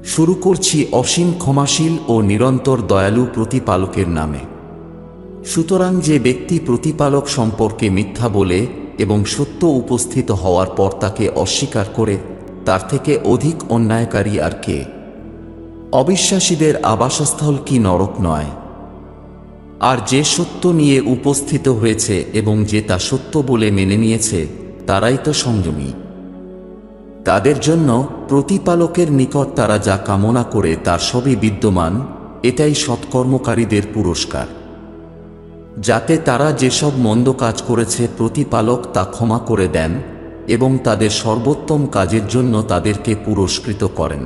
শুরু করছি অসীম ক্ষমাশীল ও নিরন্তর দয়ালু প্রতিপালকের নামে। সুতরাং যে ব্যক্তি প্রতিপালক সম্পর্কে মিথ্যা বলে এবং সত্য উপস্থিত হওয়ার পর তাকে অস্বীকার করে, তার থেকে অধিক অন্যায়কারী আর কে? অবিশ্বাসীদের আবাসস্থল কি নরক নয়? আর যে সত্য নিয়ে উপস্থিত হয়েছে এবং যে তা সত্য বলে মেনে নিয়েছে, তারাই তো সংযমী। তাদের জন্য প্রতিপালকের নিকট তারা যা কামনা করে তার সবই বিদ্যমান, এটাই সৎকর্মকারীদের পুরস্কার। যাতে তারা যেসব মন্দ কাজ করেছে প্রতিপালক তা ক্ষমা করে দেন এবং তাদের সর্বোত্তম কাজের জন্য তাদেরকে পুরস্কৃত করেন।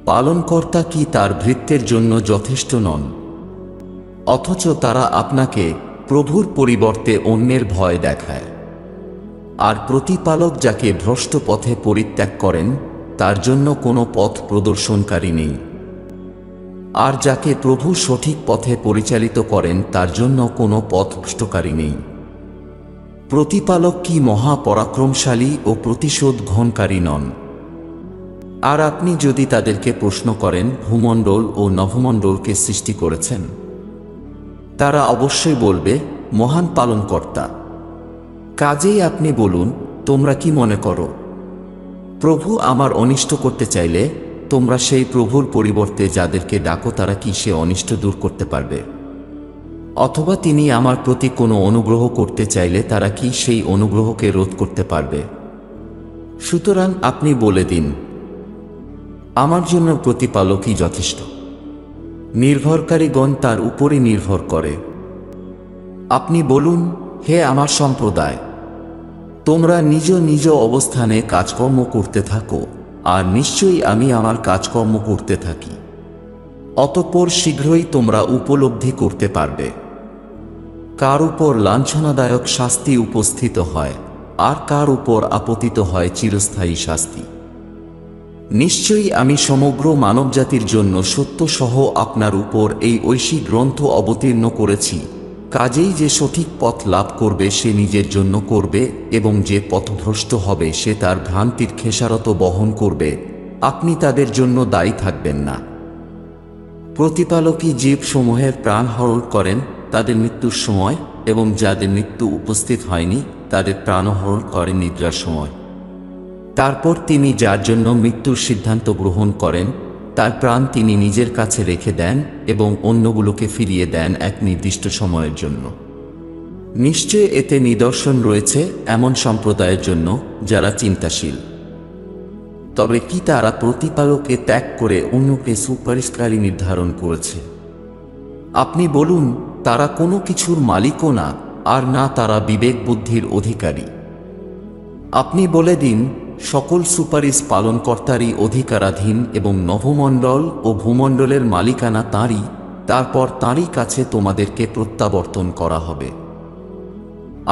পালনকর্তা কি তার ভৃত্যের জন্য যথেষ্ট নন? অথচ তারা আপনাকে প্রভুর পরিবর্তে অন্যের ভয় দেখায়। আর প্রতিপালক যাকে ভ্রষ্ট পথে পরিত্যাগ করেন, তার জন্য কোনো পথ প্রদর্শনকারী নেই। আর যাকে প্রভু সঠিক পথে পরিচালিত করেন, তার জন্য কোনো পথ ভ্রষ্টকারী নেই। প্রতিপালক কি মহা পরাক্রমশালী ও প্রতিশোধ গ্রহণকারী নন? আর আপনি যদি তাদেরকে প্রশ্ন করেন, ভূমণ্ডল ও নভমণ্ডলকে সৃষ্টি করেছেন, তারা অবশ্যই বলবে, মহান পালনকর্তা। কাজেই আপনি বলুন, তোমরা কি মনে করো, প্রভু আমার অনিষ্ট করতে চাইলে তোমরা সেই প্রভুর পরিবর্তে যাদেরকে ডাকো তারা কি সে অনিষ্ট দূর করতে পারবে? অথবা তিনি আমার প্রতি কোনো অনুগ্রহ করতে চাইলে তারা কি সেই অনুগ্রহকে রোধ করতে পারবে? সুতরাং আপনি বলে দিন, আমার জন্য প্রতিপালকই যথেষ্ট। নির্ভরকারীগণ তার উপরই নির্ভর করে। আপনি বলুন, হে আমার সম্প্রদায়, তোমরা নিজ নিজ অবস্থানে কাজকর্ম করতে থাকো, আর নিশ্চয়ই আমি আমার কাজকর্ম করতে থাকি। অতঃপর শীঘ্রই তোমরা উপলব্ধি করতে পারবে কার উপর লাঞ্ছনাদায়ক শাস্তি উপস্থিত হয় আর কার উপর আপতিত হয় চিরস্থায়ী শাস্তি। নিশ্চয়ই আমি সমগ্র মানবজাতির জন্য সত্যসহ আপনার উপর এই ঐশী গ্রন্থ অবতীর্ণ করেছি। কাজেই যে সঠিক পথ লাভ করবে সে নিজের জন্য করবে, এবং যে পথভ্রষ্ট হবে সে তার ভ্রান্তির খেসারত বহন করবে। আপনি তাদের জন্য দায়ী থাকবেন না। প্রতিপালকই জীবসমূহের প্রাণ হরণ করেন তাদের মৃত্যুর সময়, এবং যাদের মৃত্যু উপস্থিত হয়নি তাদের প্রাণহরণ করেন নিদ্রার সময়। তারপর তিনি যার জন্য মৃত্যুর সিদ্ধান্ত গ্রহণ করেন তার প্রাণ তিনি নিজের কাছে রেখে দেন এবং অন্যগুলোকে ফিরিয়ে দেন এক নির্দিষ্ট সময়ের জন্য। নিশ্চয় এতে নিদর্শন রয়েছে এমন সম্প্রদায়ের জন্য যারা চিন্তাশীল। তবে কি তারা প্রতিপালককে ত্যাগ করে অন্যকে সুপারিশকারী নির্ধারণ করেছে? আপনি বলুন, তারা কোনো কিছুর মালিকও না, আর না তারা বিবেক বুদ্ধির অধিকারী। আপনি বলে দিন, সকল সুপারিশ পালনকর্তারই অধিকারাধীন এবং নভমণ্ডল ও ভূমণ্ডলের মালিকানা তাঁরই। তারপর তাঁরই কাছে তোমাদেরকে প্রত্যাবর্তন করা হবে।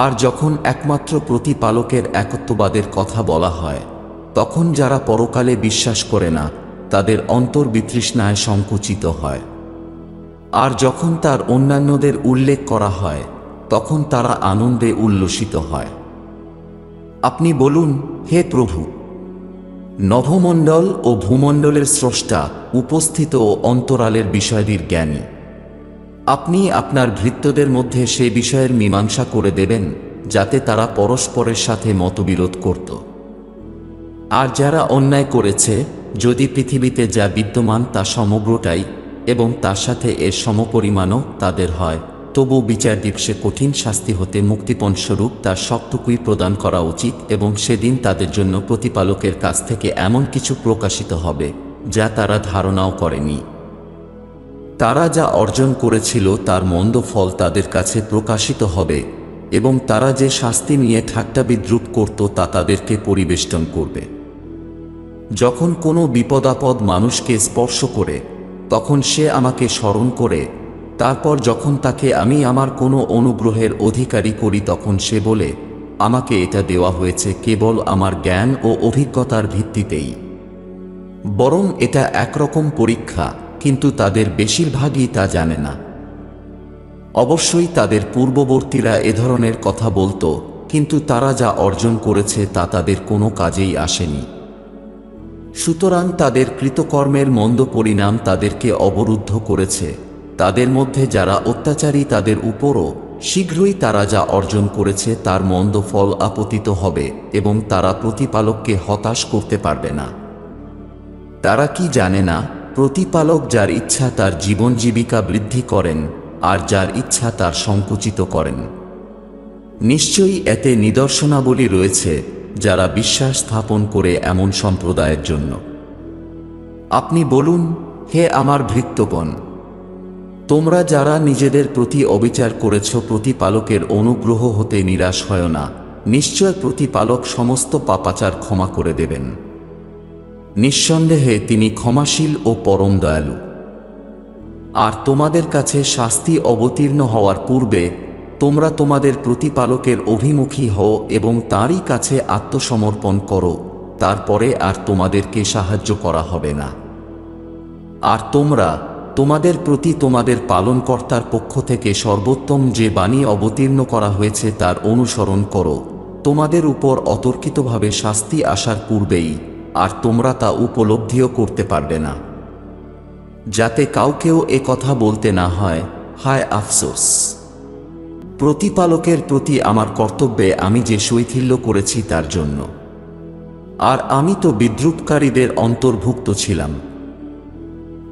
আর যখন একমাত্র প্রতিপালকের একত্ববাদের কথা বলা হয়, তখন যারা পরকালে বিশ্বাস করে না তাদের অন্তর বিতৃষ্ণায় সংকুচিত হয়। আর যখন তার অন্যান্যদের উল্লেখ করা হয়, তখন তারা আনন্দে উল্লসিত হয়। আপনি বলুন, হে প্রভু, নভমণ্ডল ও ভূমণ্ডলের স্রষ্টা, উপস্থিত ও অন্তরালের বিষয়াদির জ্ঞানী। আপনি আপনার ভৃত্যদের মধ্যে সে বিষয়ের মীমাংসা করে দেবেন যাতে তারা পরস্পরের সাথে মতবিরোধ করত। আর যারা অন্যায় করেছে, যদি পৃথিবীতে যা বিদ্যমান তা সমগ্রটাই এবং তার সাথে এর সমপরিমাণও তাদের হয়, তবু বিচার দিবসে কঠিন শাস্তি হতে মুক্তিপণস্বরূপ তার সবটুকুই প্রদান করা উচিত, এবং সেদিন তাদের জন্য প্রতিপালকের কাছ থেকে এমন কিছু প্রকাশিত হবে যা তারা ধারণাও করেনি। তারা যা অর্জন করেছিল তার মন্দ ফল তাদের কাছে প্রকাশিত হবে, এবং তারা যে শাস্তি নিয়ে ঠাট্টা বিদ্রূপ করত তা তাদেরকে পরিবেষ্টন করবে। যখন কোনো বিপদাপদ মানুষকে স্পর্শ করে, তখন সে আমাকে স্মরণ করে, তারপর যখন তাকে আমি আমার কোনো অনুগ্রহের অধিকারী করি তখন সে বলে, আমাকে এটা দেওয়া হয়েছে কেবল আমার জ্ঞান ও অভিজ্ঞতার ভিত্তিতেই। বরং এটা একরকম পরীক্ষা, কিন্তু তাদের বেশিরভাগই তা জানে না। অবশ্যই তাদের পূর্ববর্তীরা এ ধরনের কথা বলতো, কিন্তু তারা যা অর্জন করেছে তা তাদের কোনো কাজেই আসেনি। সুতরাং তাদের কৃতকর্মের মন্দ পরিণাম তাদেরকে অবরুদ্ধ করেছে। তাদের মধ্যে যারা অত্যাচারী তাদের উপরও শীঘ্রই তারা যা অর্জন করেছে তার মন্দ ফল আপতিত হবে এবং তারা প্রতিপালককে হতাশ করতে পারবে না। তারা কি জানে না, প্রতিপালক যার ইচ্ছা তার জীবন জীবিকা বৃদ্ধি করেন আর যার ইচ্ছা তার সংকুচিত করেন। নিশ্চয়ই এতে নিদর্শনাবলী রয়েছে যারা বিশ্বাস স্থাপন করে এমন সম্প্রদায়ের জন্য। আপনি বলুন, হে আমার ভৃত্যগণ, তোমরা যারা নিজেদের প্রতি অবিচার করেছ, প্রতিপালকের অনুগ্রহ হতে নিরাশ হয় না। নিশ্চয় প্রতিপালক সমস্ত পাপাচার ক্ষমা করে দেবেন। নিঃসন্দেহে তিনি ক্ষমাশীল ও পরম দয়ালু। আর তোমাদের কাছে শাস্তি অবতীর্ণ হওয়ার পূর্বে তোমরা তোমাদের প্রতিপালকের অভিমুখী হও এবং তাঁরই কাছে আত্মসমর্পণ করো, তারপরে আর তোমাদেরকে সাহায্য করা হবে না। আর তোমরা তোমাদের প্রতি তোমাদের পালনকর্তার পক্ষ থেকে সর্বোত্তম যে বাণী অবতীর্ণ করা হয়েছে তার অনুসরণ করো, তোমাদের উপর অতর্কিতভাবে শাস্তি আসার পূর্বেই, আর তোমরা তা উপলব্ধিও করতে পারবে না, যাতে কাউকেও এ কথা বলতে না হয়, হায় আফসোস! প্রতিপালকের প্রতি আমার কর্তব্যে আমি যে শৈথিল্য করেছি তার জন্য। আর আমি তো বিদ্রূপকারীদের অন্তর্ভুক্ত ছিলাম।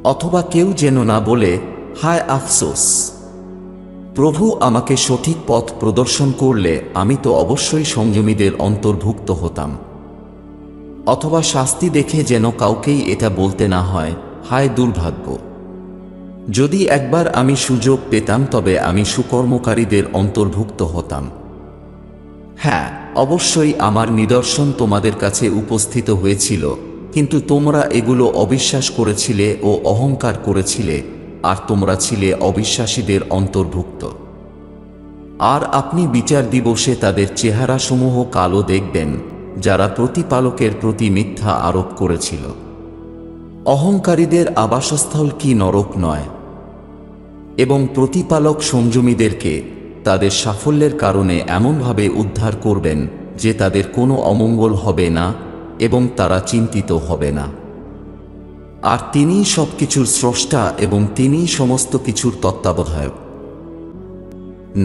অথবা কেউ যেন না বলে, হায় আফসোস! প্রভু আমাকে সঠিক পথ প্রদর্শন করলে আমি তো অবশ্যই সংযমীদের অন্তর্ভুক্ত হতাম। অথবা শাস্তি দেখে যেন কাউকেই এটা বলতে না হয়, হায় দুর্ভাগ্য! যদি একবার আমি সুযোগ পেতাম তবে আমি সুকর্মকারীদের অন্তর্ভুক্ত হতাম। হ্যাঁ, অবশ্যই আমার নিদর্শন তোমাদের কাছে উপস্থিত হয়েছিল, কিন্তু তোমরা এগুলো অবিশ্বাস করেছিলে ও অহংকার করেছিলে, আর তোমরা ছিলে অবিশ্বাসীদের অন্তর্ভুক্ত। আর আপনি বিচার দিবসে তাদের চেহারাসমূহ কালো দেখবেন, যারা প্রতিপালকের প্রতি মিথ্যা আরোপ করেছিল। অহংকারীদের আবাসস্থল কি নরক নয়? এবং প্রতিপালক সংযমীদেরকে তাদের সাফল্যের কারণে এমনভাবে উদ্ধার করবেন যে তাদের কোনো অমঙ্গল হবে না এবং তারা চিন্তিত হবে না। আর তিনিই সবকিছুর স্রষ্টা এবং তিনিই সমস্ত কিছুর তত্ত্বাবধায়ক।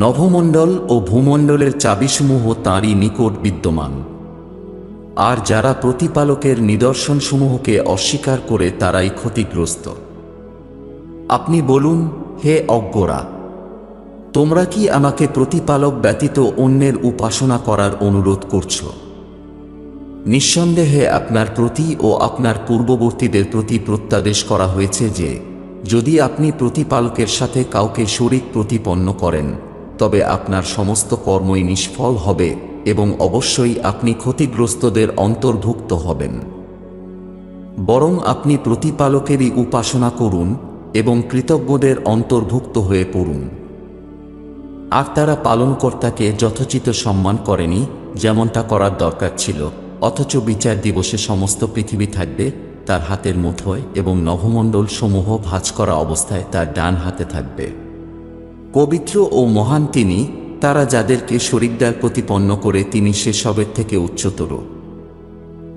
নভমণ্ডল ও ভূমণ্ডলের চাবিসমূহ তাঁরই নিকট বিদ্যমান। আর যারা প্রতিপালকের নিদর্শনসমূহকে অস্বীকার করে তারাই ক্ষতিগ্রস্ত। আপনি বলুন, হে অজ্ঞরা, তোমরা কি আমাকে প্রতিপালক ব্যতীত অন্যের উপাসনা করার অনুরোধ করছ? নিঃসন্দেহে আপনার প্রতি ও আপনার পূর্ববর্তীদের প্রতি প্রত্যাদেশ করা হয়েছে যে যদি আপনি প্রতিপালকের সাথে কাউকে শরীক প্রতিপন্ন করেন তবে আপনার সমস্ত কর্মই নিষ্ফল হবে এবং অবশ্যই আপনি ক্ষতিগ্রস্তদের অন্তর্ভুক্ত হবেন। বরং আপনি প্রতিপালকেরই উপাসনা করুন এবং কৃতজ্ঞদের অন্তর্ভুক্ত হয়ে পড়ুন। আর তারা পালনকর্তাকে যথোচিত সম্মান করেনি যেমনটা করার দরকার ছিল, অথচ বিচার দিবসে সমস্ত পৃথিবী থাকবে তার হাতের মুঠোয় এবং নভমণ্ডল সমূহ ভাঁজ করা অবস্থায় তার ডান হাতে থাকবে। পবিত্র ও মহান তিনি, তারা যাদেরকে শরীকদার প্রতিপন্ন করে তিনি সেসবের থেকে উচ্চতর।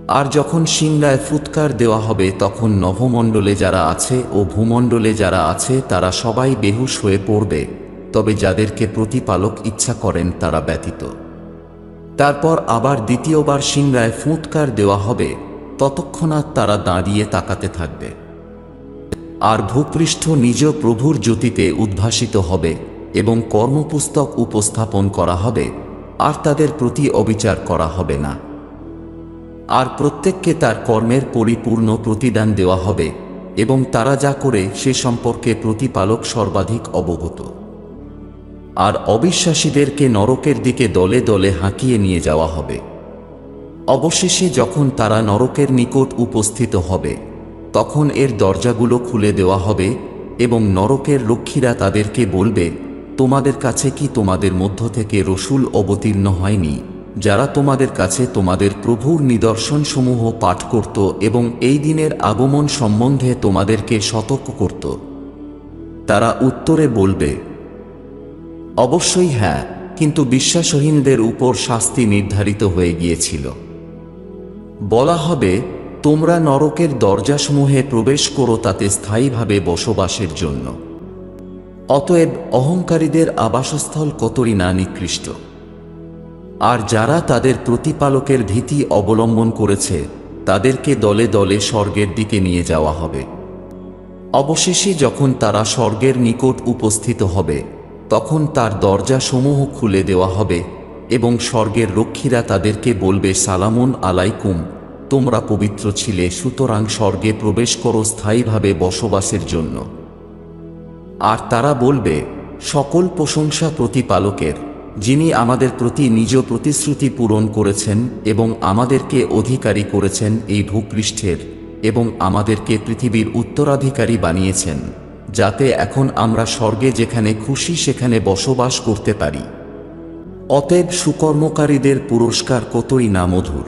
আর যখন সিংহায় ফুৎকার দেওয়া হবে তখন নভমণ্ডলে যারা আছে ও ভূমণ্ডলে যারা আছে তারা সবাই বেহুশ হয়ে পড়বে, তবে যাদেরকে প্রতিপালক ইচ্ছা করেন তারা ব্যতীত। তারপর আবার দ্বিতীয়বার সিংহায় ফুৎকার দেওয়া হবে, ততক্ষণাৎ তারা দাঁড়িয়ে তাকাতে থাকবে। আর ভূপৃষ্ঠ নিজ প্রভুর জ্যোতিতে উদ্ভাসিত হবে এবং কর্মপুস্তক উপস্থাপন করা হবে, আর তাদের প্রতি অবিচার করা হবে না। আর প্রত্যেককে তার কর্মের পরিপূর্ণ প্রতিদান দেওয়া হবে এবং তারা যা করে সে সম্পর্কে প্রতিপালক সর্বাধিক অবগত। আর অবিশ্বাসীদেরকে নরকের দিকে দলে দলে হাঁকিয়ে নিয়ে যাওয়া হবে। অবশেষে যখন তারা নরকের নিকট উপস্থিত হবে তখন এর দরজাগুলো খুলে দেওয়া হবে এবং নরকের রক্ষীরা তাদেরকে বলবে, তোমাদের কাছে কি তোমাদের মধ্য থেকে রসূল অবতীর্ণ হয়নি যারা তোমাদের কাছে তোমাদের প্রভুর নিদর্শনসমূহ পাঠ করত এবং এই দিনের আগমন সম্বন্ধে তোমাদেরকে সতর্ক করত? তারা উত্তরে বলবে, অবশ্যই হ্যাঁ, কিন্তু বিশ্বাসহীনদের উপর শাস্তি নির্ধারিত হয়ে গিয়েছিল। বলা হবে, তোমরা নরকের দরজাসমূহে প্রবেশ করো তাতে স্থায়ীভাবে বসবাসের জন্য। অতএব অহংকারীদের আবাসস্থল কতই না নিকৃষ্ট। আর যারা তাদের প্রতিপালকের ভীতি অবলম্বন করেছে তাদেরকে দলে দলে স্বর্গের দিকে নিয়ে যাওয়া হবে। অবশেষে যখন তারা স্বর্গের নিকট উপস্থিত হবে তখন তার দরজাসমূহ খুলে দেওয়া হবে এবং স্বর্গের রক্ষীরা তাদেরকে বলবে, সালামুন আলাইকুম, তোমরা পবিত্র ছিলে, সুতরাং স্বর্গে প্রবেশ করো স্থায়ীভাবে বসবাসের জন্য। আর তারা বলবে, সকল প্রশংসা প্রতিপালকের, যিনি আমাদের প্রতি নিজ প্রতিশ্রুতি পূরণ করেছেন এবং আমাদেরকে অধিকারী করেছেন এই ভূপৃষ্ঠের, এবং আমাদেরকে পৃথিবীর উত্তরাধিকারী বানিয়েছেন, যাতে এখন আমরা স্বর্গে যেখানে খুশি সেখানে বসবাস করতে পারি। অতএব সুকর্মকারীদের পুরস্কার কতই না মধুর।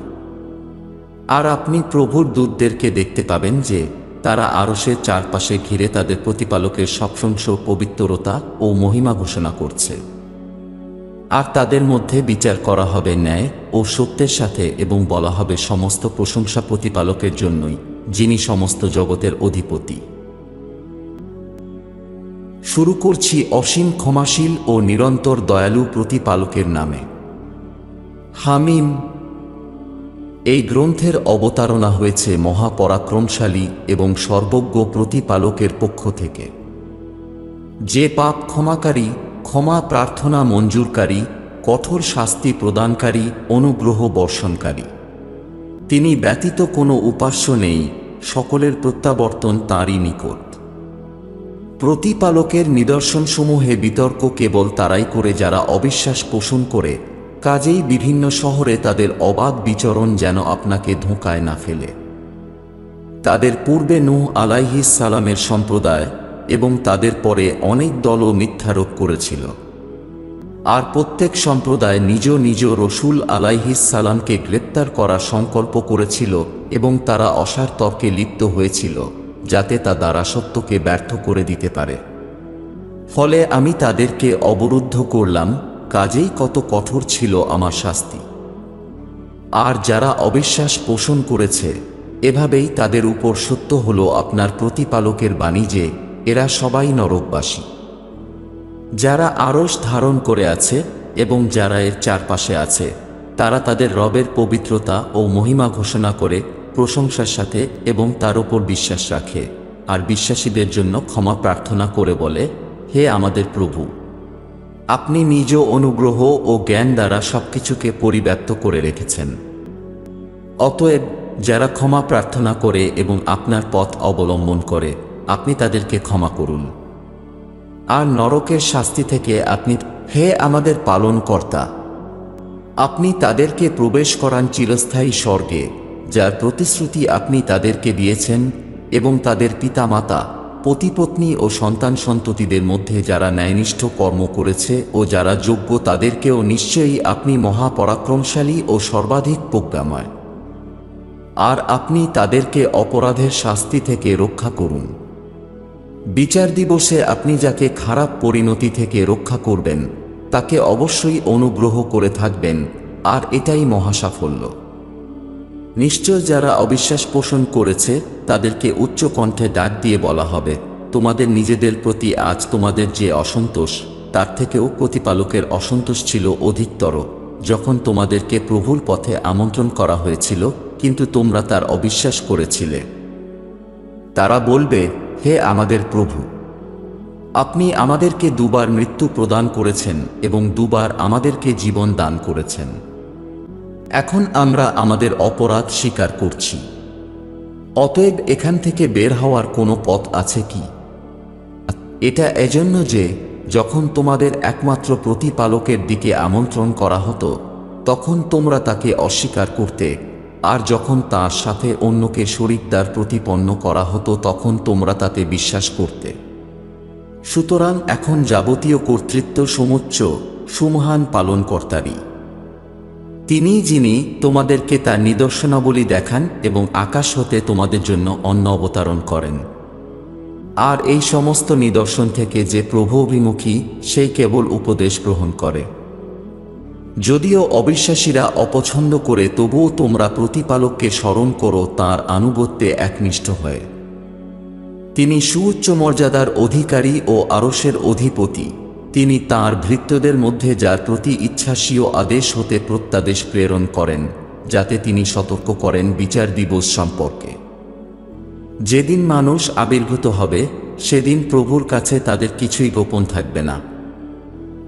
আর আপনি প্রভুর দূতদেরকে দেখতে পাবেন যে তারা আরশের চারপাশে ঘিরে তাদের প্রতিপালকের সপ্রশংস, পবিত্রতা ও মহিমা ঘোষণা করছে। আর তাদের মধ্যে বিচার করা হবে ন্যায় ও সত্যের সাথে এবং বলা হবে, সমস্ত প্রশংসা প্রতিপালকের জন্যই, যিনি সমস্ত জগতের অধিপতি। শুরু করছি অসীম ক্ষমাশীল ও নিরন্তর দয়ালু প্রতিপালকের নামে। হামিম। এই গ্রন্থের অবতারণা হয়েছে মহাপরাক্রমশালী এবং সর্বজ্ঞ প্রতিপালকের পক্ষ থেকে, যে পাপ ক্ষমাকারী, ক্ষমা প্রার্থনা মঞ্জুরকারী, কঠোর শাস্তি প্রদানকারী, অনুগ্রহ বর্ষণকারী। তিনি ব্যতীত কোনো উপাস্য নেই, সকলের প্রত্যাবর্তন তাঁরই নিকট। প্রতিপালকের নিদর্শনসমূহে বিতর্ক কেবল তারাই করে যারা অবিশ্বাস পোষণ করে, কাজেই বিভিন্ন শহরে তাদের অবাধ বিচরণ যেন আপনাকে ধোঁকায় না ফেলে। তাদের পূর্বে নূহ আলাইহিস সালামের সম্প্রদায় এবং তাদের পরে অনেক দলও মিথ্যারোপ করেছিল। আর প্রত্যেক সম্প্রদায় নিজ নিজ রসূল আলাইহিস সালামকে গ্রেপ্তার করার সংকল্প করেছিল এবং তারা অসার তর্কে লিপ্ত হয়েছিল, যাতে তা দ্বারা সত্যকে ব্যর্থ করে দিতে পারে। ফলে আমি তাদেরকে অবরুদ্ধ করলাম, কাজেই কত কঠোর ছিল আমার শাস্তি। আর যারা অবিশ্বাস পোষণ করেছে, এভাবেই তাদের উপর সত্য হলো আপনার প্রতিপালকের বাণী যে এরা সবাই নরকবাসী। যারা আরশ ধারণ করে আছে এবং যারা এর চারপাশে আছে, তারা তাদের রবের পবিত্রতা ও মহিমা ঘোষণা করে প্রশংসার সাথে এবং তার উপর বিশ্বাস রাখে, আর বিশ্বাসীদের জন্য ক্ষমা প্রার্থনা করে বলে, হে আমাদের প্রভু, আপনি নিজ অনুগ্রহ ও জ্ঞান দ্বারা সবকিছুকে পরিব্যাপ্ত করে রেখেছেন। অতএব যারা ক্ষমা প্রার্থনা করে এবং আপনার পথ অবলম্বন করে, আপনি তাদেরকে ক্ষমা করুন। আর নরকের শাস্তি থেকে আপনি, হে আমাদের পালনকর্তা, আপনি তাদেরকে প্রবেশ করান চিরস্থায়ী স্বর্গে, যার প্রতিশ্রুতি আপনি তাদেরকে দিয়েছেন, এবং তাদের পিতামাতা, পতিপত্নী ও সন্তান সন্ততিদের মধ্যে যারা ন্যায়নিষ্ঠ কর্ম করেছে ও যারা যোগ্য তাদেরকেও নিশ্চয়ই আপনি মহাপরাক্রমশালী ও সর্বাধিক প্রজ্ঞাময়। আর আপনি তাদেরকে অপরাধের শাস্তি থেকে রক্ষা করুন। বিচার দিবসে আপনি যাকে খারাপ পরিণতি থেকে রক্ষা করবেন তাকে অবশ্যই অনুগ্রহ করে থাকবেন, আর এটাই মহাসাফল্য। নিশ্চয় যারা অবিশ্বাস পোষণ করেছে তাদেরকে উচ্চ কণ্ঠে ডাক দিয়ে বলা হবে, তোমাদের নিজেদের প্রতি আজ তোমাদের যে অসন্তোষ, তার থেকেও প্রতিপালকের অসন্তোষ ছিল অধিকতর, যখন তোমাদেরকে প্রভুর পথে আমন্ত্রণ করা হয়েছিল, কিন্তু তোমরা তার অবিশ্বাস করেছিলে। তারা বলবে, হে আমাদের প্রভু, আপনি আমাদেরকে দুবার মৃত্যু প্রদান করেছেন এবং দুবার আমাদেরকে জীবন দান করেছেন। এখন আমরা আমাদের অপরাধ স্বীকার করছি। অতএব এখান থেকে বের হওয়ার কোনো পথ আছে কি? এটা এজন্য যে যখন তোমাদের একমাত্র প্রতিপালকের দিকে আমন্ত্রণ করা হতো তখন তোমরা তাকে অস্বীকার করতে, আর যখন তার সাথে অন্যকে শরীকদার প্রতিপন্ন করা হতো তখন তোমরা তাতে বিশ্বাস করতে। সুতরাং এখন যাবতীয় কর্তৃত্ব সমুচ্চ সুমহান পালনকর্তারই। তিনি যিনি তোমাদেরকে তার নিদর্শনাবলী দেখান এবং আকাশ হতে তোমাদের জন্য অন্ন অবতারণ করেন। আর এই সমস্ত নিদর্শন থেকে যে প্রভু অভিমুখী সেই কেবল উপদেশ গ্রহণ করে। যদিও অবিশ্বাসীরা অপছন্দ করে, তবুও তোমরা প্রতিপালককে স্মরণ করো তাঁর আনুগত্যে একনিষ্ঠ হয়ে। তিনি সুউচ্চ মর্যাদার অধিকারী ও আরশের অধিপতি। তিনি তাঁর ভৃত্যদের মধ্যে যার প্রতি ইচ্ছাসীয় আদেশ হতে প্রত্যাদেশ প্রেরণ করেন, যাতে তিনি সতর্ক করেন বিচার দিবস সম্পর্কে। যেদিন মানুষ আবির্ভূত হবে, সেদিন প্রভুর কাছে তাদের কিছুই গোপন থাকবে না।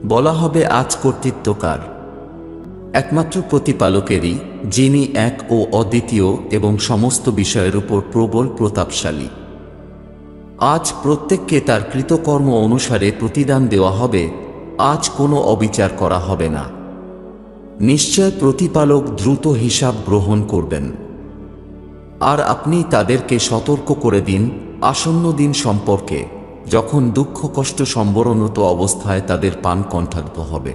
বলা হবে, আজ কর্তৃত্ব কার? একমাত্র প্রতিপালকেরই, যিনি এক ও অদ্বিতীয় এবং সমস্ত বিষয়ের উপর প্রবল প্রতাপশালী। আজ প্রত্যেককে তার কৃতকর্ম অনুসারে প্রতিদান দেওয়া হবে। আজ কোনো অবিচার করা হবে না। নিশ্চয় প্রতিপালক দ্রুত হিসাব গ্রহণ করবেন। আর আপনি তাদেরকে সতর্ক করে দিন আসন্ন দিন সম্পর্কে, যখন দুঃখ কষ্ট সম্বরণত অবস্থায় তাদের পান কণ্ঠাক্ত হবে।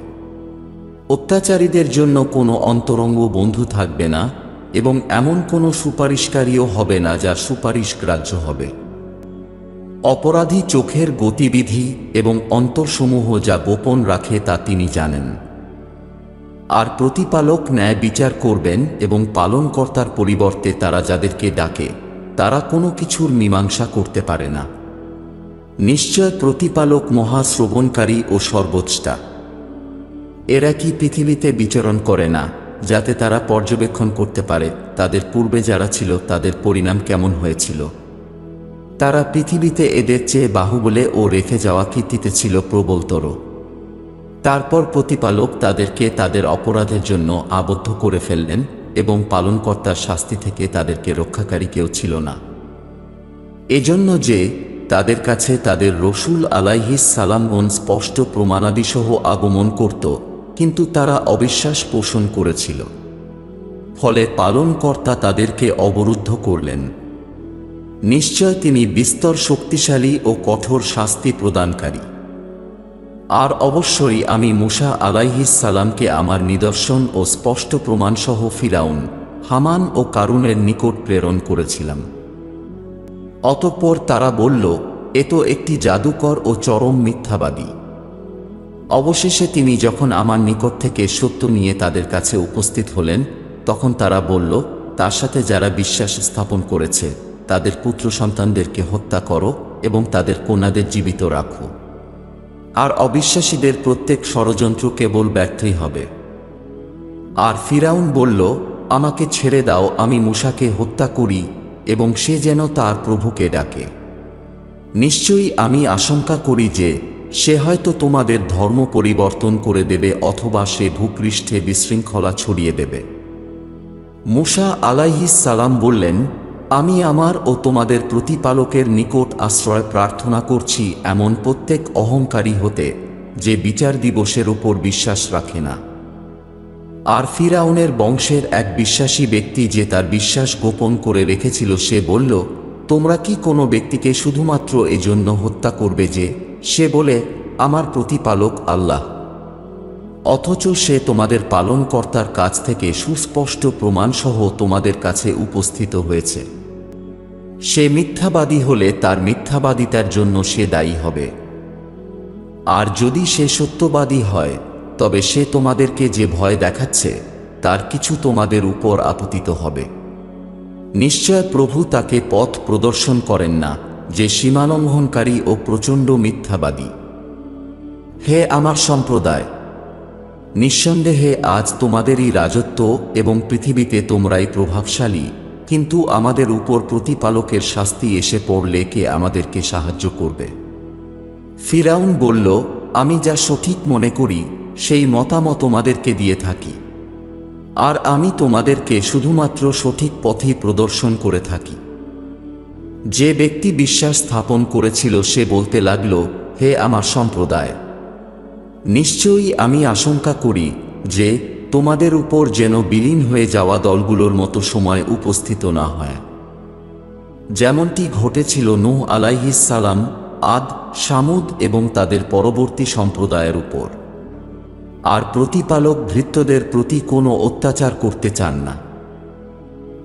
অত্যাচারীদের জন্য কোনো অন্তরঙ্গ বন্ধু থাকবে না, এবং এমন কোনো সুপারিশকারীও হবে না যার সুপারিশ গ্রাহ্য হবে। অপরাধী চোখের গতিবিধি এবং অন্তরসমূহ যা গোপন রাখে তা তিনি জানেন। আর প্রতিপালক ন্যায় বিচার করবেন, এবং পালনকর্তার পরিবর্তে তারা যাদেরকে ডাকে, তারা কোনো কিছুর মীমাংসা করতে পারে না। নিশ্চয় প্রতিপালক মহাশ্রবণকারী ও সর্বোচ্চটা। এরা কি পৃথিবীতে বিচরণ করে না, যাতে তারা পর্যবেক্ষণ করতে পারে তাদের পূর্বে যারা ছিল তাদের পরিণাম কেমন হয়েছিল? তারা পৃথিবীতে এদের চেয়ে বাহুবলে ও রেখে যাওয়া কীর্তিতে ছিল প্রবলতর। তারপর প্রতিপালক তাদেরকে তাদের অপরাধের জন্য আবদ্ধ করে ফেললেন, এবং পালনকর্তার শাস্তি থেকে তাদেরকে রক্ষাকারী কেউ ছিল না। এজন্য যে তাদের কাছে তাদের রসূল আলাইহিস সালামগণ স্পষ্ট প্রমাণাদিসহ আগমন করত, কিন্তু তারা অবিশ্বাস পোষণ করেছিল। ফলে পালনকর্তা তাদেরকে অবরুদ্ধ করলেন। নিশ্চয় তিনি বিস্তর শক্তিশালী ও কঠোর শাস্তি প্রদানকারী। আর অবশ্যই আমি মূসা আলাইহিস সালামকে আমার নিদর্শন ও স্পষ্ট প্রমাণসহ ফিরাউন, হামান ও কারুনের নিকট প্রেরণ করেছিলাম। অতঃপর তারা বলল, এ তো একটি জাদুকর ও চরম মিথ্যাবাদী। অবশেষে তিনি যখন আমার নিকট থেকে সত্য নিয়ে তাদের কাছে উপস্থিত হলেন, তখন তারা বলল, তার সাথে যারা বিশ্বাস স্থাপন করেছে তাদের পুত্র সন্তানদেরকে হত্যা করো এবং তাদের কন্যাদের জীবিত রাখো। আর অবিশ্বাসীদের প্রত্যেক ষড়যন্ত্র কেবল ব্যর্থই হবে। আর ফিরাউন বলল, আমাকে ছেড়ে দাও, আমি মূসাকে হত্যা করি এবং সে যেন তার প্রভুকে ডাকে। নিশ্চয়ই আমি আশঙ্কা করি যে সে হয়তো তোমাদের ধর্ম পরিবর্তন করে দেবে, অথবা সে ভূপৃষ্ঠে বিশৃঙ্খলা ছড়িয়ে দেবে। মূসা আলাইহিস সালাম বললেন, আমি আমার ও তোমাদের প্রতিপালকের নিকট আশ্রয় প্রার্থনা করছি এমন প্রত্যেক অহংকারী হতে, যে বিচার দিবসের উপর বিশ্বাস রাখে না। আর ফিরাউনের বংশের এক বিশ্বাসী ব্যক্তি যে তার বিশ্বাস গোপন করে রেখেছিল, সে বলল, তোমরা কি কোনো ব্যক্তিকে শুধুমাত্র এজন্য হত্যা করবে যে সে বলে, আমার প্রতিপালক আল্লাহ, অথচ সে তোমাদের পালনকর্তার কাছ থেকে সুস্পষ্ট প্রমাণসহ তোমাদের কাছে উপস্থিত হয়েছে? সে মিথ্যাবাদী হলে তার মিথ্যাবাদিতার জন্য সে দায়ী হবে। আর যদি সে সত্যবাদী হয়, তবে সে তোমাদেরকে যে ভয় দেখাচ্ছে তার কিছু তোমাদের উপর আপতিত হবে। নিশ্চয় প্রভু তাকে পথ প্রদর্শন করেন না, যে সীমালঙ্ঘনকারী ও প্রচণ্ড মিথ্যাবাদী। হে আমার সম্প্রদায়, নিঃসন্দেহে আজ তোমাদেরই রাজত্ব এবং পৃথিবীতে তোমরাই প্রভাবশালী, কিন্তু আমাদের উপর প্রতিপালকের শাস্তি এসে পড়লে কে আমাদেরকে সাহায্য করবে? ফিরাউন বলল, আমি যা সঠিক মনে করি সেই মতামত তোমাদেরকে দিয়ে থাকি, আর আমি তোমাদেরকে শুধুমাত্র সঠিক পথই প্রদর্শন করে থাকি। যে ব্যক্তি বিশ্বাস স্থাপন করেছিল সে বলতে লাগল, হে আমার সম্প্রদায়, নিশ্চয়ই আমি আশঙ্কা করি যে তোমাদের উপর যেন বিলীন হয়ে যাওয়া দলগুলোর মতো সময় উপস্থিত না হয়, যেমনটি ঘটেছিল নূহ আলাইহিস সালাম, আদ, শামুদ এবং তাদের পরবর্তী সম্প্রদায়ের উপর। আর প্রতিপালক ভৃত্যদের প্রতি কোনো অত্যাচার করতে চান না।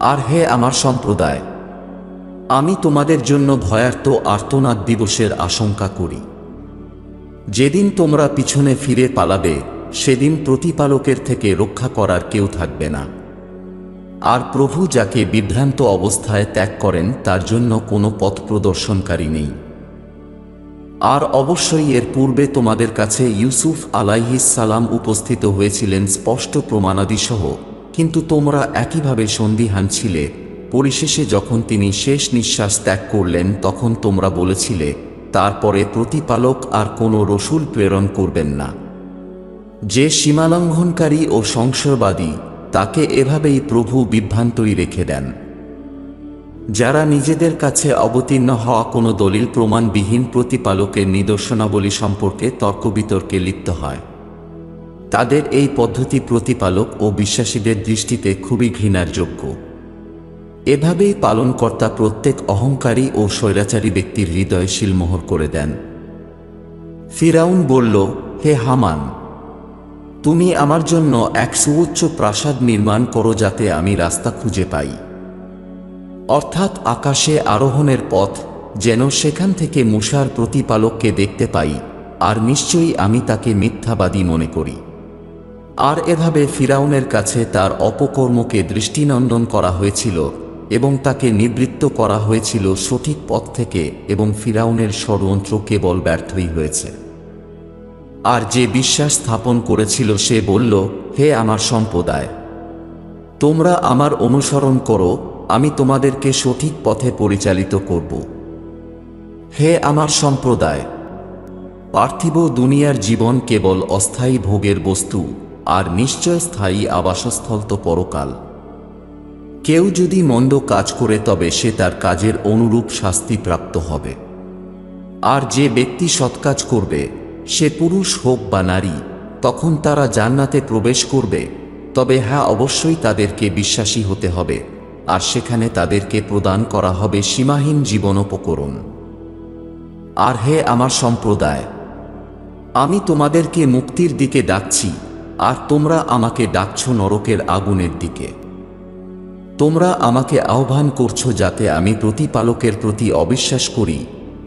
আর হে আমার সম্প্রদায়, আমি তোমাদের জন্য ভয়ার্ত আর্তনাদ দিবসের আশঙ্কা করি, যেদিন তোমরা পিছনে ফিরে পালাবে সেদিন প্রতিপালকের থেকে রক্ষা করার কেউ থাকবে না। আর প্রভু যাকে বিভ্রান্ত অবস্থায় ত্যাগ করেন তার জন্য কোনো পথ প্রদর্শনকারী নেই। আর অবশ্যই এর পূর্বে তোমাদের কাছে ইউসুফ আলাইহিস সালাম উপস্থিত হয়েছিলেন স্পষ্ট প্রমাণাদিসহ, কিন্তু তোমরা একইভাবে সন্দিহান ছিলে। পরিশেষে যখন তিনি শেষ নিঃশ্বাস ত্যাগ করলেন তখন তোমরা বলেছিলে, তারপরে প্রতিপালক আর কোনো রসূল প্রেরণ করবেন না। যে সীমালঙ্ঘনকারী ও সংশয়বাদী, তাকে এভাবেই প্রভু বিভ্রান্তই রেখে দেন। যারা নিজেদের কাছে অবতীর্ণ হওয়া কোনো দলিল প্রমাণবিহীন প্রতিপালকের নিদর্শনাবলী সম্পর্কে তর্কবিতর্কে লিপ্ত হয়, তাদের এই পদ্ধতি প্রতিপালক ও বিশ্বাসীদের দৃষ্টিতে খুবই ঘৃণার যোগ্য। এভাবেই পালনকর্তা প্রত্যেক অহংকারী ও স্বৈরাচারী ব্যক্তির হৃদয় শিলমোহর করে দেন। ফিরাউন বলল, হে হামান, তুমি আমার জন্য এক সুউচ্চ প্রাসাদ নির্মাণ করো যাতে আমি রাস্তা খুঁজে পাই, অর্থাৎ আকাশে আরোহণের পথ, যেন সেখান থেকে মূসার প্রতিপালককে দেখতে পাই, আর নিশ্চয়ই আমি তাকে মিথ্যাবাদী মনে করি। আর এভাবে ফিরাউনের কাছে তার অপকর্মকে দৃষ্টিনন্দন করা হয়েছিল এবং তাকে নিবৃত্ত করা হয়েছিল সঠিক পথ থেকে, এবং ফিরাউনের ষড়যন্ত্র কেবল ব্যর্থই হয়েছে। আর যে বিশ্বাস স্থাপন করেছিল সে বলল, হে আমার সম্প্রদায়, তোমরা আমার অনুসরণ করো, আমি তোমাদেরকে সঠিক পথে পরিচালিত করব। হে আমার সম্প্রদায়, পার্থিব দুনিয়ার জীবন কেবল অস্থায়ী ভোগের বস্তু, আর নিশ্চয় স্থায়ী আবাসস্থল তো পরকাল। কেউ যদি মন্দ কাজ করে তবে সে তার কাজের অনুরূপ শাস্তি প্রাপ্ত হবে। আর যে ব্যক্তি সৎকাজ করবে, সে পুরুষ হোক বা নারী, তখন তারা জান্নাতে প্রবেশ করবে। তবে হ্যাঁ, অবশ্যই তাদেরকে বিশ্বাসী হতে হবে, আর সেখানে তাদেরকে প্রদান করা হবে সীমাহীন জীবনোপকরণ। আর হে আমার সম্প্রদায়, আমি তোমাদেরকে মুক্তির দিকে ডাকছি, আর তোমরা আমাকে ডাকছ নরকের আগুনের দিকে। তোমরা আমাকে আহ্বান করছো যাতে আমি প্রতিপালকের প্রতি অবিশ্বাস করি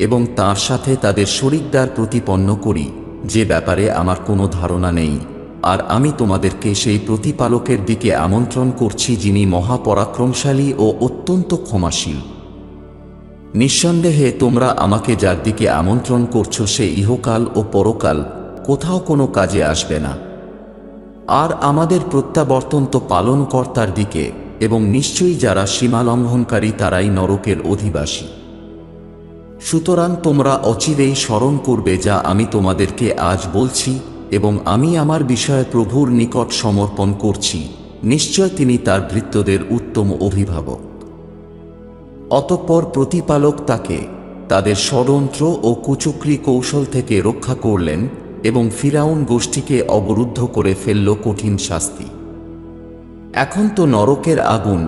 এবং তার সাথে তাদের শরীকদার প্রতিপন্ন করি, যে ব্যাপারে আমার কোনো ধারণা নেই। আর আমি তোমাদেরকে সেই প্রতিপালকের দিকে আমন্ত্রণ করছি যিনি মহাপরাক্রমশালী ও অত্যন্ত ক্ষমাশীল। নিঃসন্দেহে তোমরা আমাকে যার দিকে আমন্ত্রণ করছো সে ইহকাল ও পরকাল কোথাও কোনো কাজে আসবে না। আর আমাদের প্রত্যাবর্তন তো পালনকর্তার দিকে, এবং নিশ্চয়ই যারা সীমালঙ্ঘনকারী তারাই নরকের অধিবাসী। সুতরাং তোমরা অচিরেই স্মরণ করবে যা আমি তোমাদেরকে আজ বলছি, এবং আমি আমার বিষয়ে প্রভুর নিকট সমর্পণ করছি। নিশ্চয় তিনি তার ভৃত্যদের উত্তম অভিভাবক। অতঃপর প্রতিপালক তাকে তাদের ষড়যন্ত্র ও কুচক্রী কৌশল থেকে রক্ষা করলেন এবং ফিরাউন গোষ্ঠীকে অবরুদ্ধ করে ফেলল কঠিন শাস্তি। এখন তো নরকের আগুন,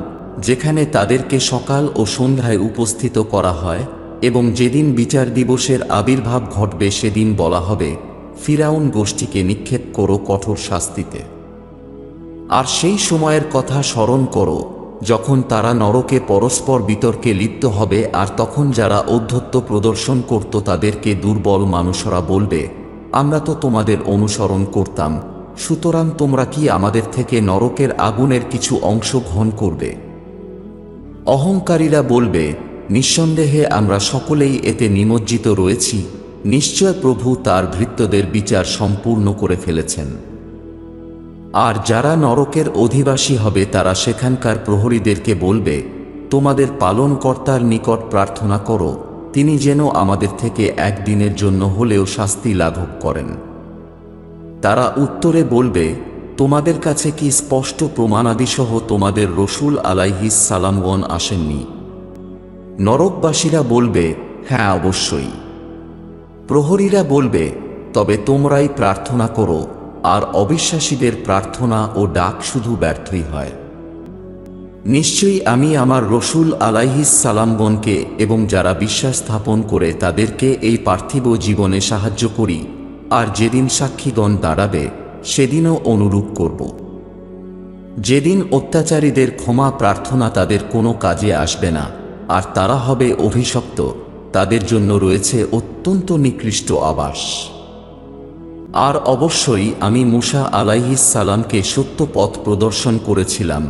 যেখানে তাদেরকে সকাল ও সন্ধ্যায় উপস্থিত করা হয়, এবং যেদিন বিচার দিবসের আবির্ভাব ঘটবে সেদিন বলা হবে, ফিরাউন গোষ্ঠীকে নিক্ষেপ করো কঠোর শাস্তিতে। আর সেই সময়ের কথা স্মরণ করো যখন তারা নরকে পরস্পর বিতর্কে লিপ্ত হবে, আর তখন যারা ঔদ্ধত্য প্রদর্শন করত তাদেরকে দুর্বল মানুষরা বলবে, আমরা তো তোমাদের অনুসরণ করতাম, সুতরাং তোমরা কি আমাদের থেকে নরকের আগুনের কিছু অংশ গ্রহণ করবে? অহংকারীরা বলবে, নিঃসন্দেহে আমরা সকলেই এতে নিমজ্জিত রয়েছি। নিশ্চয় প্রভু তার ভৃত্যদের বিচার সম্পূর্ণ করে ফেলেছেন। আর যারা নরকের অধিবাসী হবে তারা সেখানকার প্রহরীদেরকে বলবে, তোমাদের পালনকর্তার নিকট প্রার্থনা করো, তিনি যেন আমাদের থেকে একদিনের জন্য হলেও শাস্তি লাঘব করেন। তারা উত্তরে বলবে, তোমাদের কাছে কি স্পষ্ট প্রমাণাদিসহ তোমাদের রসূল আলাইহিস সালামগণ আসেননি? নরকবাসীরা বলবে, হ্যাঁ অবশ্যই। প্রহরীরা বলবে, তবে তোমরাই প্রার্থনা করো, আর অবিশ্বাসীদের প্রার্থনা ও ডাক শুধু ব্যর্থই হয়। নিশ্চয়ই আমি আমার রসূল আলাইহিস সালামগণকে এবং যারা বিশ্বাস স্থাপন করে তাদেরকে এই পার্থিব জীবনে সাহায্য করি, আর যেদিন সাক্ষীগণ দাঁড়াবে সেদিনও অনুরূপ করব। যেদিন অত্যাচারীদের ক্ষমা প্রার্থনা তাদের কোনো কাজে আসবে না, আর তারা হবে অভিশপ্ত, তাদের জন্য রয়েছে অত্যন্ত নিকৃষ্ট আবাস। আর অবশ্যই আমি মূসা আলাইহিস সালামকে সত্য পথ প্রদর্শন করেছিলাম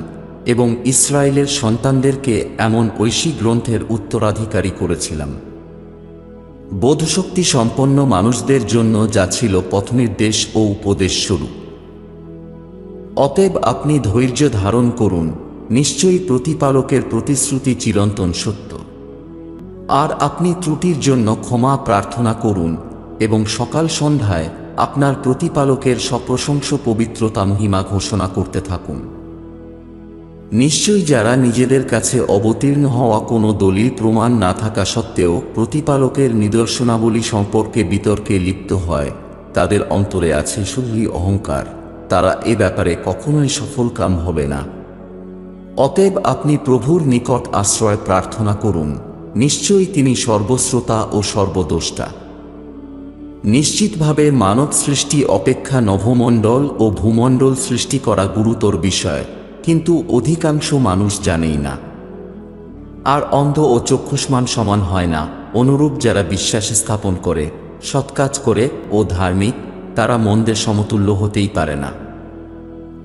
এবং ইসরায়েলের সন্তানদেরকে এমন ঐশী গ্রন্থের উত্তরাধিকারী করেছিলাম, বোধশক্তি সম্পন্ন মানুষদের জন্য যা ছিল পথনির্দেশ ও উপদেশ স্বরূপ। অতএব আপনি ধৈর্য ধারণ করুন, নিশ্চয়ই প্রতিপালকের প্রতিশ্রুতি চিরন্তন সত্য। আর আপনি ত্রুটির জন্য ক্ষমা প্রার্থনা করুন এবং সকাল সন্ধ্যায় আপনার প্রতিপালকের সপ্রশংস পবিত্রতা মহিমা ঘোষণা করতে থাকুন। নিশ্চয়ই যারা নিজেদের কাছে অবতীর্ণ হওয়া কোনো দলিল প্রমাণ না থাকা সত্ত্বেও প্রতিপালকের নিদর্শনাবলী সম্পর্কে বিতর্কে লিপ্ত হয়, তাদের অন্তরে আছে শুধুই অহংকার, তারা এ ব্যাপারে কখনোই সফলকাম হবে না। অতএব আপনি প্রভুর নিকট আশ্রয় প্রার্থনা করুন, নিশ্চয়ই তিনি সর্বশ্রোতা ও সর্বদ্রষ্টা। নিশ্চিতভাবে মানব সৃষ্টি অপেক্ষা নভমণ্ডল ও ভূমণ্ডল সৃষ্টি করা গুরুতর বিষয়, কিন্তু অধিকাংশ মানুষ জানেই না। আর অন্ধ ও চক্ষুষ্মান সমান হয় না, অনুরূপ যারা বিশ্বাস স্থাপন করে, সৎকাজ করে ও ধার্মিক, তারা মন্দের সমতুল্য হতেই পারে না।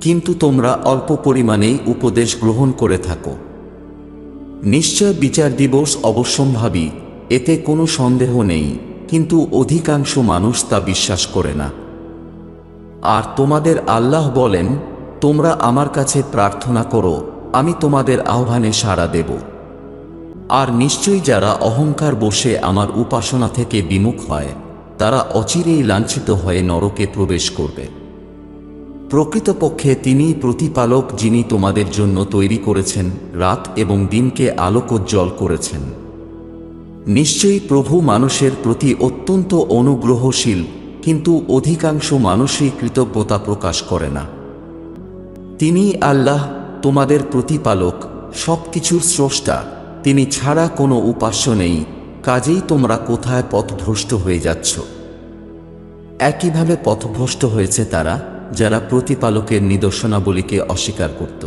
কিন্তু তোমরা অল্প পরিমাণেই উপদেশ গ্রহণ করে থাকো। নিশ্চয় বিচার দিবস অবশ্যম্ভাবী, এতে কোনো সন্দেহ নেই, কিন্তু অধিকাংশ মানুষ তা বিশ্বাস করে না। আর তোমাদের আল্লাহ বলেন, তোমরা আমার কাছে প্রার্থনা করো, আমি তোমাদের আহ্বানে সাড়া দেব। আর নিশ্চয়ই যারা অহংকার বশে আমার উপাসনা থেকে বিমুখ হয়, তারা অচিরেই লাঞ্ছিত হয়ে নরকে প্রবেশ করবে। প্রকৃতপক্ষে তিনিই প্রতিপালক, যিনি তোমাদের জন্য তৈরি করেছেন রাত এবং দিনকে আলোকোজ্জ্বল করেছেন। নিশ্চয়ই প্রভু মানুষের প্রতি অত্যন্ত অনুগ্রহশীল, কিন্তু অধিকাংশ মানুষই কৃতজ্ঞতা প্রকাশ করে না। তিনি আল্লাহ, তোমাদের প্রতিপালক, সবকিছুর স্রষ্টা, তিনি ছাড়া কোনো উপাস্য নেই, কাজেই তোমরা কোথায় পথভ্রষ্ট হয়ে যাচ্ছ? একইভাবে পথভ্রষ্ট হয়েছে তারা, যারা প্রতিপালকের নিদর্শনাবলীকে অস্বীকার করত।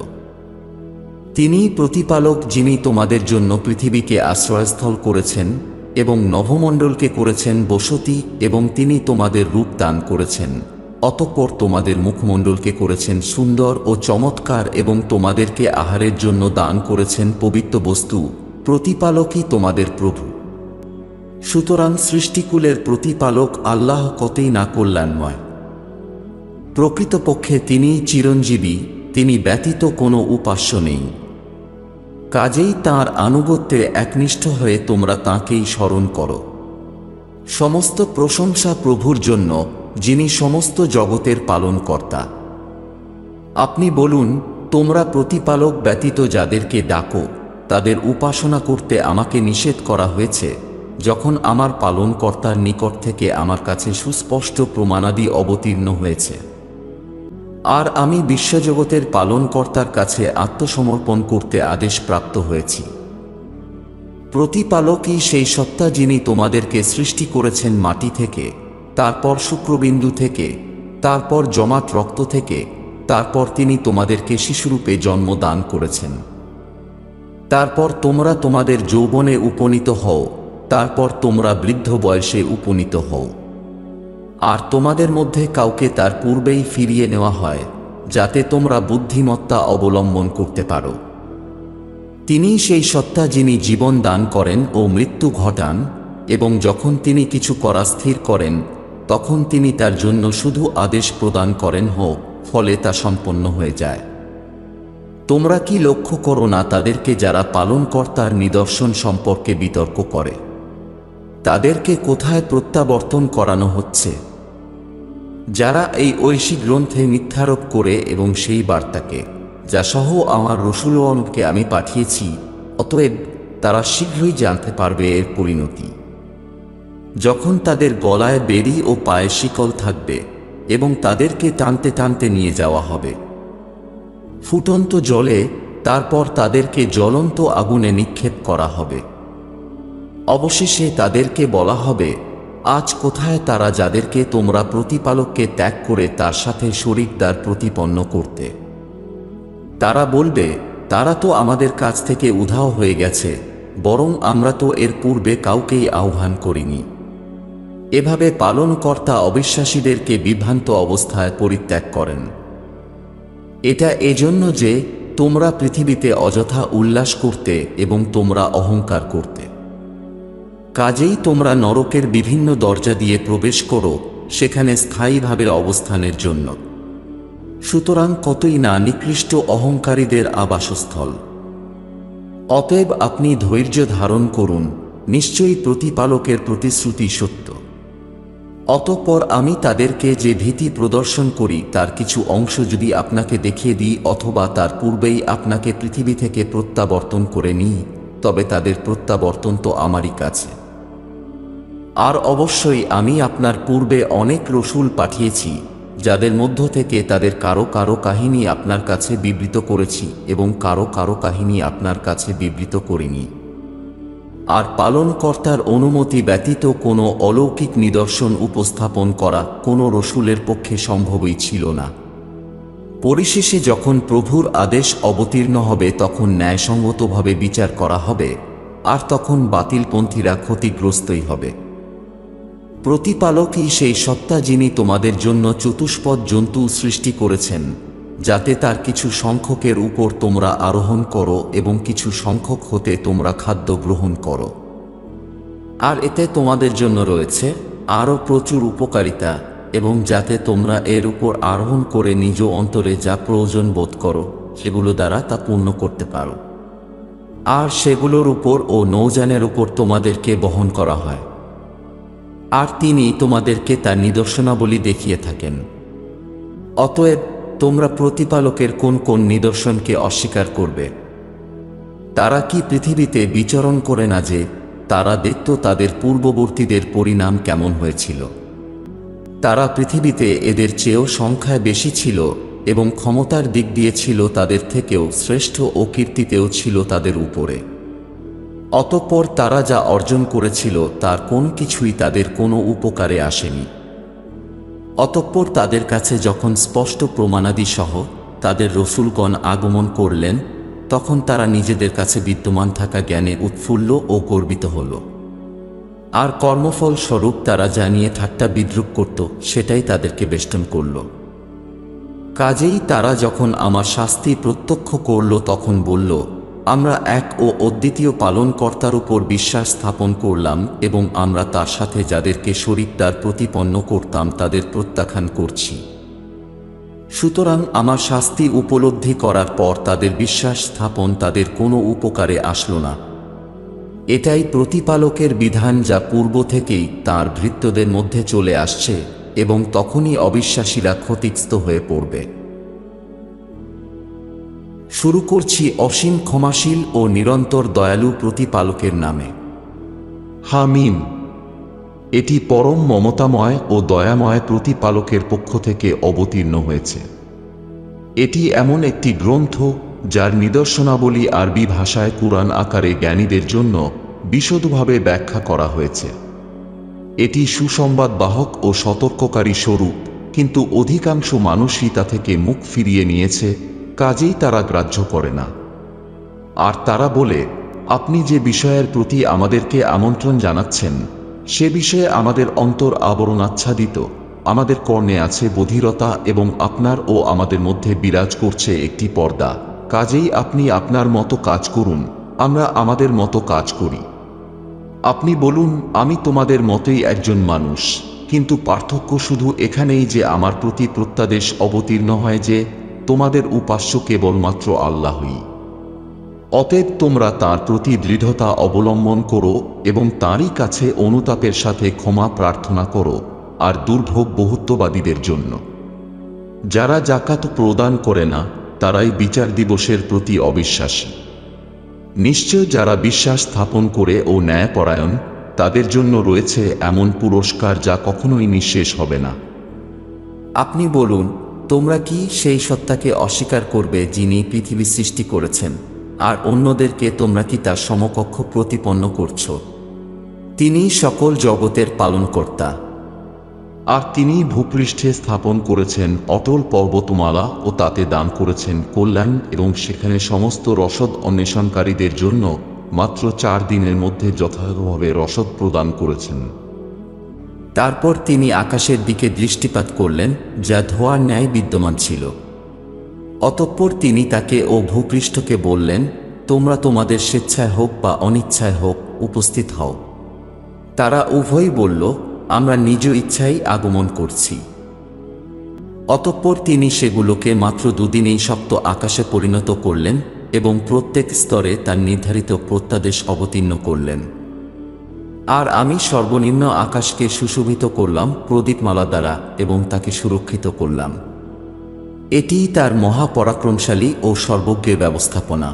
তিনিই প্রতিপালক, যিনি তোমাদের জন্য পৃথিবীকে আশ্রয়স্থল করেছেন এবং নভমণ্ডলকে করেছেন বসতি, এবং তিনি তোমাদের রূপ দান করেছেন, অতঃপর তোমাদের মুখমণ্ডলকে করেছেন সুন্দর ও চমৎকার এবং তোমাদেরকে আহারের জন্য দান করেছেন পবিত্র বস্তু। প্রতিপালকই তোমাদের প্রভু। সুতরাং সৃষ্টিকুলের প্রতিপালক আল্লাহ কতই না কল্যাণময়। প্রকৃতপক্ষে তিনিই চিরঞ্জীবী, তিনি ব্যতীত কোনো উপাস্য নেই। কাজেই তাঁর আনুগত্যে একনিষ্ঠ হয়ে তোমরা তাঁকেই স্মরণ করো। সমস্ত প্রশংসা প্রভুর জন্য, যিনি সমস্ত জগতের পালনকর্তা। আপনি বলুন, তোমরা প্রতিপালক ব্যতীত যাদেরকে ডাকো, তাদের উপাসনা করতে আমাকে নিষেধ করা হয়েছে, যখন আমার পালনকর্তার নিকট থেকে আমার কাছে সুস্পষ্ট প্রমাণাদি অবতীর্ণ হয়েছে। আর আমি বিশ্বজগতের পালনকর্তার কাছে আত্মসমর্পণ করতে আদেশ প্রাপ্ত হয়েছি। প্রতিপালকই সেই সত্তা, যিনি তোমাদেরকে সৃষ্টি করেছেন মাটি থেকে, তারপর শুক্রবিন্দু থেকে, তারপর জমাট রক্ত থেকে, তারপর তিনি তোমাদেরকে শিশুরূপে জন্ম দান করেছেন। তারপর তোমরা তোমাদের যৌবনে উপনীত হও, তারপর তোমরা বৃদ্ধ বয়সে উপনীত হও। আর তোমাদের মধ্যে কাউকে তার পূর্বেই ফিরিয়ে নেওয়া হয়, যাতে তোমরা বুদ্ধিমত্তা অবলম্বন করতে পারো। তিনিই সেই সত্তা, যিনি জীবন দান করেন ও মৃত্যু ঘটান, এবং যখন তিনি কিছু করা স্থির করেন, তখন তিনি তার জন্য শুধু আদেশ প্রদান করেন, হোক, ফলে তা সম্পন্ন হয়ে যায়। তোমরা কি লক্ষ্য করো না তাদেরকে, যারা পালনকর্তার নিদর্শন সম্পর্কে বিতর্ক করে? তাদেরকে কোথায় প্রত্যাবর্তন করানো হচ্ছে? যারা এই ঐশী গ্রন্থে মিথ্যারোপ করে এবং সেই বার্তাকে, যা সহ আমার রসূলগণকে আমি পাঠিয়েছি, অতএব তারা শীঘ্রই জানতে পারবে এর পরিণতি। যখন তাদের গলায় বেড়ি ও পায়ে শিকল থাকবে এবং তাদেরকে টানতে টানতে নিয়ে যাওয়া হবে ফুটন্ত জলে, তারপর তাদেরকে জ্বলন্ত আগুনে নিক্ষেপ করা হবে। অবশেষে তাদেরকে বলা হবে, আজ কোথায় তারা যাদেরকে তোমরা প্রতিপালককে ত্যাগ করে তার সাথে শরীকদার প্রতিপন্ন করতে? তারা বলবে, তারা তো আমাদের কাছ থেকে উধাও হয়ে গেছে, বরং আমরা তো এর পূর্বে কাউকেই আহ্বান করিনি। এভাবে পালনকর্তা অবিশ্বাসীদেরকে বিভ্রান্ত অবস্থায় পরিত্যাগ করেন। এটা এজন্য যে তোমরা পৃথিবীতে অযথা উল্লাস করতে এবং তোমরা অহংকার করতে। কাজেই তোমরা নরকের বিভিন্ন দরজা দিয়ে প্রবেশ করো, সেখানে স্থায়ীভাবে অবস্থানের জন্য। সুতরাং কতই না নিকৃষ্ট অহংকারীদের আবাসস্থল। অতএব আপনি ধৈর্য ধারণ করুন, নিশ্চয়ই প্রতিপালকের প্রতিশ্রুতি সত্য। অতঃপর আমি তাদেরকে যে ভীতি প্রদর্শন করি তার কিছু অংশ যদি আপনাকে দেখিয়ে দিই অথবা তার পূর্বেই আপনাকে পৃথিবী থেকে প্রত্যাবর্তন করে নিই, তবে তাদের প্রত্যাবর্তন তো আমারই কাছে। আর অবশ্যই আমি আপনার পূর্বে অনেক রসূল পাঠিয়েছি, যাদের মধ্য থেকে তাদের কারো কারো কাহিনী আপনার কাছে বিবৃত করেছি এবং কারো কারো কাহিনী আপনার কাছে বিবৃত করিনি। আর পালনকর্তার অনুমতি ব্যতীত কোনো অলৌকিক নিদর্শন উপস্থাপন করা কোনো রসূলের পক্ষে সম্ভবই ছিল না। পরিশেষে যখন প্রভুর আদেশ অবতীর্ণ হবে তখন ন্যায়সঙ্গতভাবে বিচার করা হবে, আর তখন বাতিলপন্থীরা ক্ষতিগ্রস্তই হবে। প্রতিপালকই সেই সত্তা যিনি তোমাদের জন্য চতুষ্পদ জন্তু সৃষ্টি করেছেন, যাতে তার কিছু সংখ্যকের উপর তোমরা আরোহণ করো এবং কিছু সংখ্যক হতে তোমরা খাদ্য গ্রহণ করো। আর এতে তোমাদের জন্য রয়েছে আরও প্রচুর উপকারিতা, এবং যাতে তোমরা এর উপর আরোহণ করে নিজ অন্তরে যা প্রয়োজন বোধ করো সেগুলো দ্বারা তা পূর্ণ করতে পারো। আর সেগুলোর উপর ও নৌযানের উপর তোমাদেরকে বহন করা হয়। আর তিনি তোমাদেরকে তার নিদর্শনাবলী দেখিয়ে থাকেন। অতএব তোমরা প্রতিপালকের কোন কোন নিদর্শনকে অস্বীকার করবে? তারা কি পৃথিবীতে বিচরণ করে না যে তারা দেখত তাদের পূর্ববর্তীদের পরিণাম কেমন হয়েছিল? তারা পৃথিবীতে এদের চেয়েও সংখ্যায় বেশি ছিল এবং ক্ষমতার দিক দিয়ে ছিল তাদের থেকেও শ্রেষ্ঠ ও কীর্তিতেও ছিল তাদের উপরে। অতঃপর তারা যা অর্জন করেছিল তার কোন কিছুই তাদের কোনো উপকারে আসেনি। অতঃপর তাদের কাছে যখন স্পষ্ট প্রমাণাদি সহ তাদের রসূলগণ আগমন করলেন, তখন তারা নিজেদের কাছে বিদ্যমান থাকা জ্ঞানে উৎফুল্ল ও গর্বিত হল। আর কর্মফল স্বরূপ তারা জানিয়ে ঠাট্টা বিদ্রূপ করত, সেটাই তাদেরকে বেষ্টন করল। কাজেই তারা যখন আমার শাস্তি প্রত্যক্ষ করল তখন বলল, আমরা এক ও অদ্বিতীয় পালনকর্তার উপর বিশ্বাস স্থাপন করলাম এবং আমরা তার সাথে যাদেরকে শরীকদার প্রতিপন্ন করতাম তাদের প্রত্যাখ্যান করছি। সুতরাং আমার শাস্তি উপলব্ধি করার পর তাদের বিশ্বাস স্থাপন তাদের কোনো উপকারে আসলো না। এটাই প্রতিপালকের বিধান যা পূর্ব থেকেই তাঁর ভৃত্যদের মধ্যে চলে আসছে, এবং তখনই অবিশ্বাসীরা ক্ষতিগ্রস্ত হয়ে পড়বে। শুরু করছি অসীম ক্ষমাশীল ও নিরন্তর দয়ালু প্রতিপালকের নামে। হামিম। এটি পরম মমতাময় ও দয়াময় প্রতিপালকের পক্ষ থেকে অবতীর্ণ হয়েছে। এটি এমন একটি গ্রন্থ যার নিদর্শনাবলী আরবি ভাষায় কুরআন আকারে জ্ঞানীদের জন্য বিশদভাবে ব্যাখ্যা করা হয়েছে। এটি সুসংবাদ বাহক ও সতর্ককারী স্বরূপ, কিন্তু অধিকাংশ মানুষই তা থেকে মুখ ফিরিয়ে নিয়েছে, কাজেই তারা গ্রাহ্য করে না। আর তারা বলে, আপনি যে বিষয়ের প্রতি আমাদেরকে আমন্ত্রণ জানাচ্ছেন সে বিষয়ে আমাদের অন্তর আবরণাচ্ছাদিত, আমাদের কর্ণে আছে বধিরতা এবং আপনার ও আমাদের মধ্যে বিরাজ করছে একটি পর্দা। কাজেই আপনি আপনার মতো কাজ করুন, আমরা আমাদের মতো কাজ করি। আপনি বলুন, আমি তোমাদের মতোই একজন মানুষ, কিন্তু পার্থক্য শুধু এখানেই যে আমার প্রতি প্রত্যাদেশ অবতীর্ণ হয় যে তোমাদের উপাস্য কেবলমাত্র আল্লাহই। অতএব তোমরা তাঁর প্রতি দৃঢ়তা অবলম্বন করো এবং তাঁরই কাছে অনুতাপের সাথে ক্ষমা প্রার্থনা করো। আর দুর্ভোগ বহুত্ববাদীদের জন্য, যারা জাকাত প্রদান করে না, তারাই বিচার দিবসের প্রতি অবিশ্বাসী। নিশ্চয় যারা বিশ্বাস স্থাপন করে ও ন্যায়পরায়ণ, তাদের জন্য রয়েছে এমন পুরস্কার যা কখনোই নিঃশেষ হবে না। আপনি বলুন, তোমরা কি সেই সত্তাকে অস্বীকার করবে যিনি পৃথিবী সৃষ্টি করেছেন, আর অন্যদেরকে তোমরা কি তার সমকক্ষ প্রতিপন্ন করছ? তিনি সকল জগতের পালনকর্তা। আর তিনি ভূপৃষ্ঠে স্থাপন করেছেন অটল পর্বতমালা ও তাতে দান করেছেন কল্যাণ, এবং সেখানে সমস্ত রসদ অন্বেষণকারীদের জন্য মাত্র 4 দিনের মধ্যে যথাযথভাবে রসদ প্রদান করেছেন। তারপর তিনি আকাশের দিকে দৃষ্টিপাত করলেন, যা ধোঁয়ার ন্যায় বিদ্যমান ছিল। অতঃপর তিনি তাকে ও ভূপৃষ্ঠকে বললেন, তোমরা তোমাদের স্বেচ্ছায় হোক বা অনিচ্ছায় হোক উপস্থিত হও। তারা উভয়ই বলল, আমরা নিজ ইচ্ছাই আগমন করছি। অতঃপর তিনি সেগুলোকে মাত্র দুদিনেই সপ্ত আকাশে পরিণত করলেন এবং প্রত্যেক স্তরে তার নির্ধারিত প্রত্যাদেশ অবতীর্ণ করলেন। আর আমি সর্বনিম্ন আকাশকে সুশোভিত করলাম প্রদীপমালা দ্বারা এবং তাকে সুরক্ষিত করলাম। এটিই তার মহাপরাক্রমশালী ও সর্বজ্ঞের ব্যবস্থাপনা।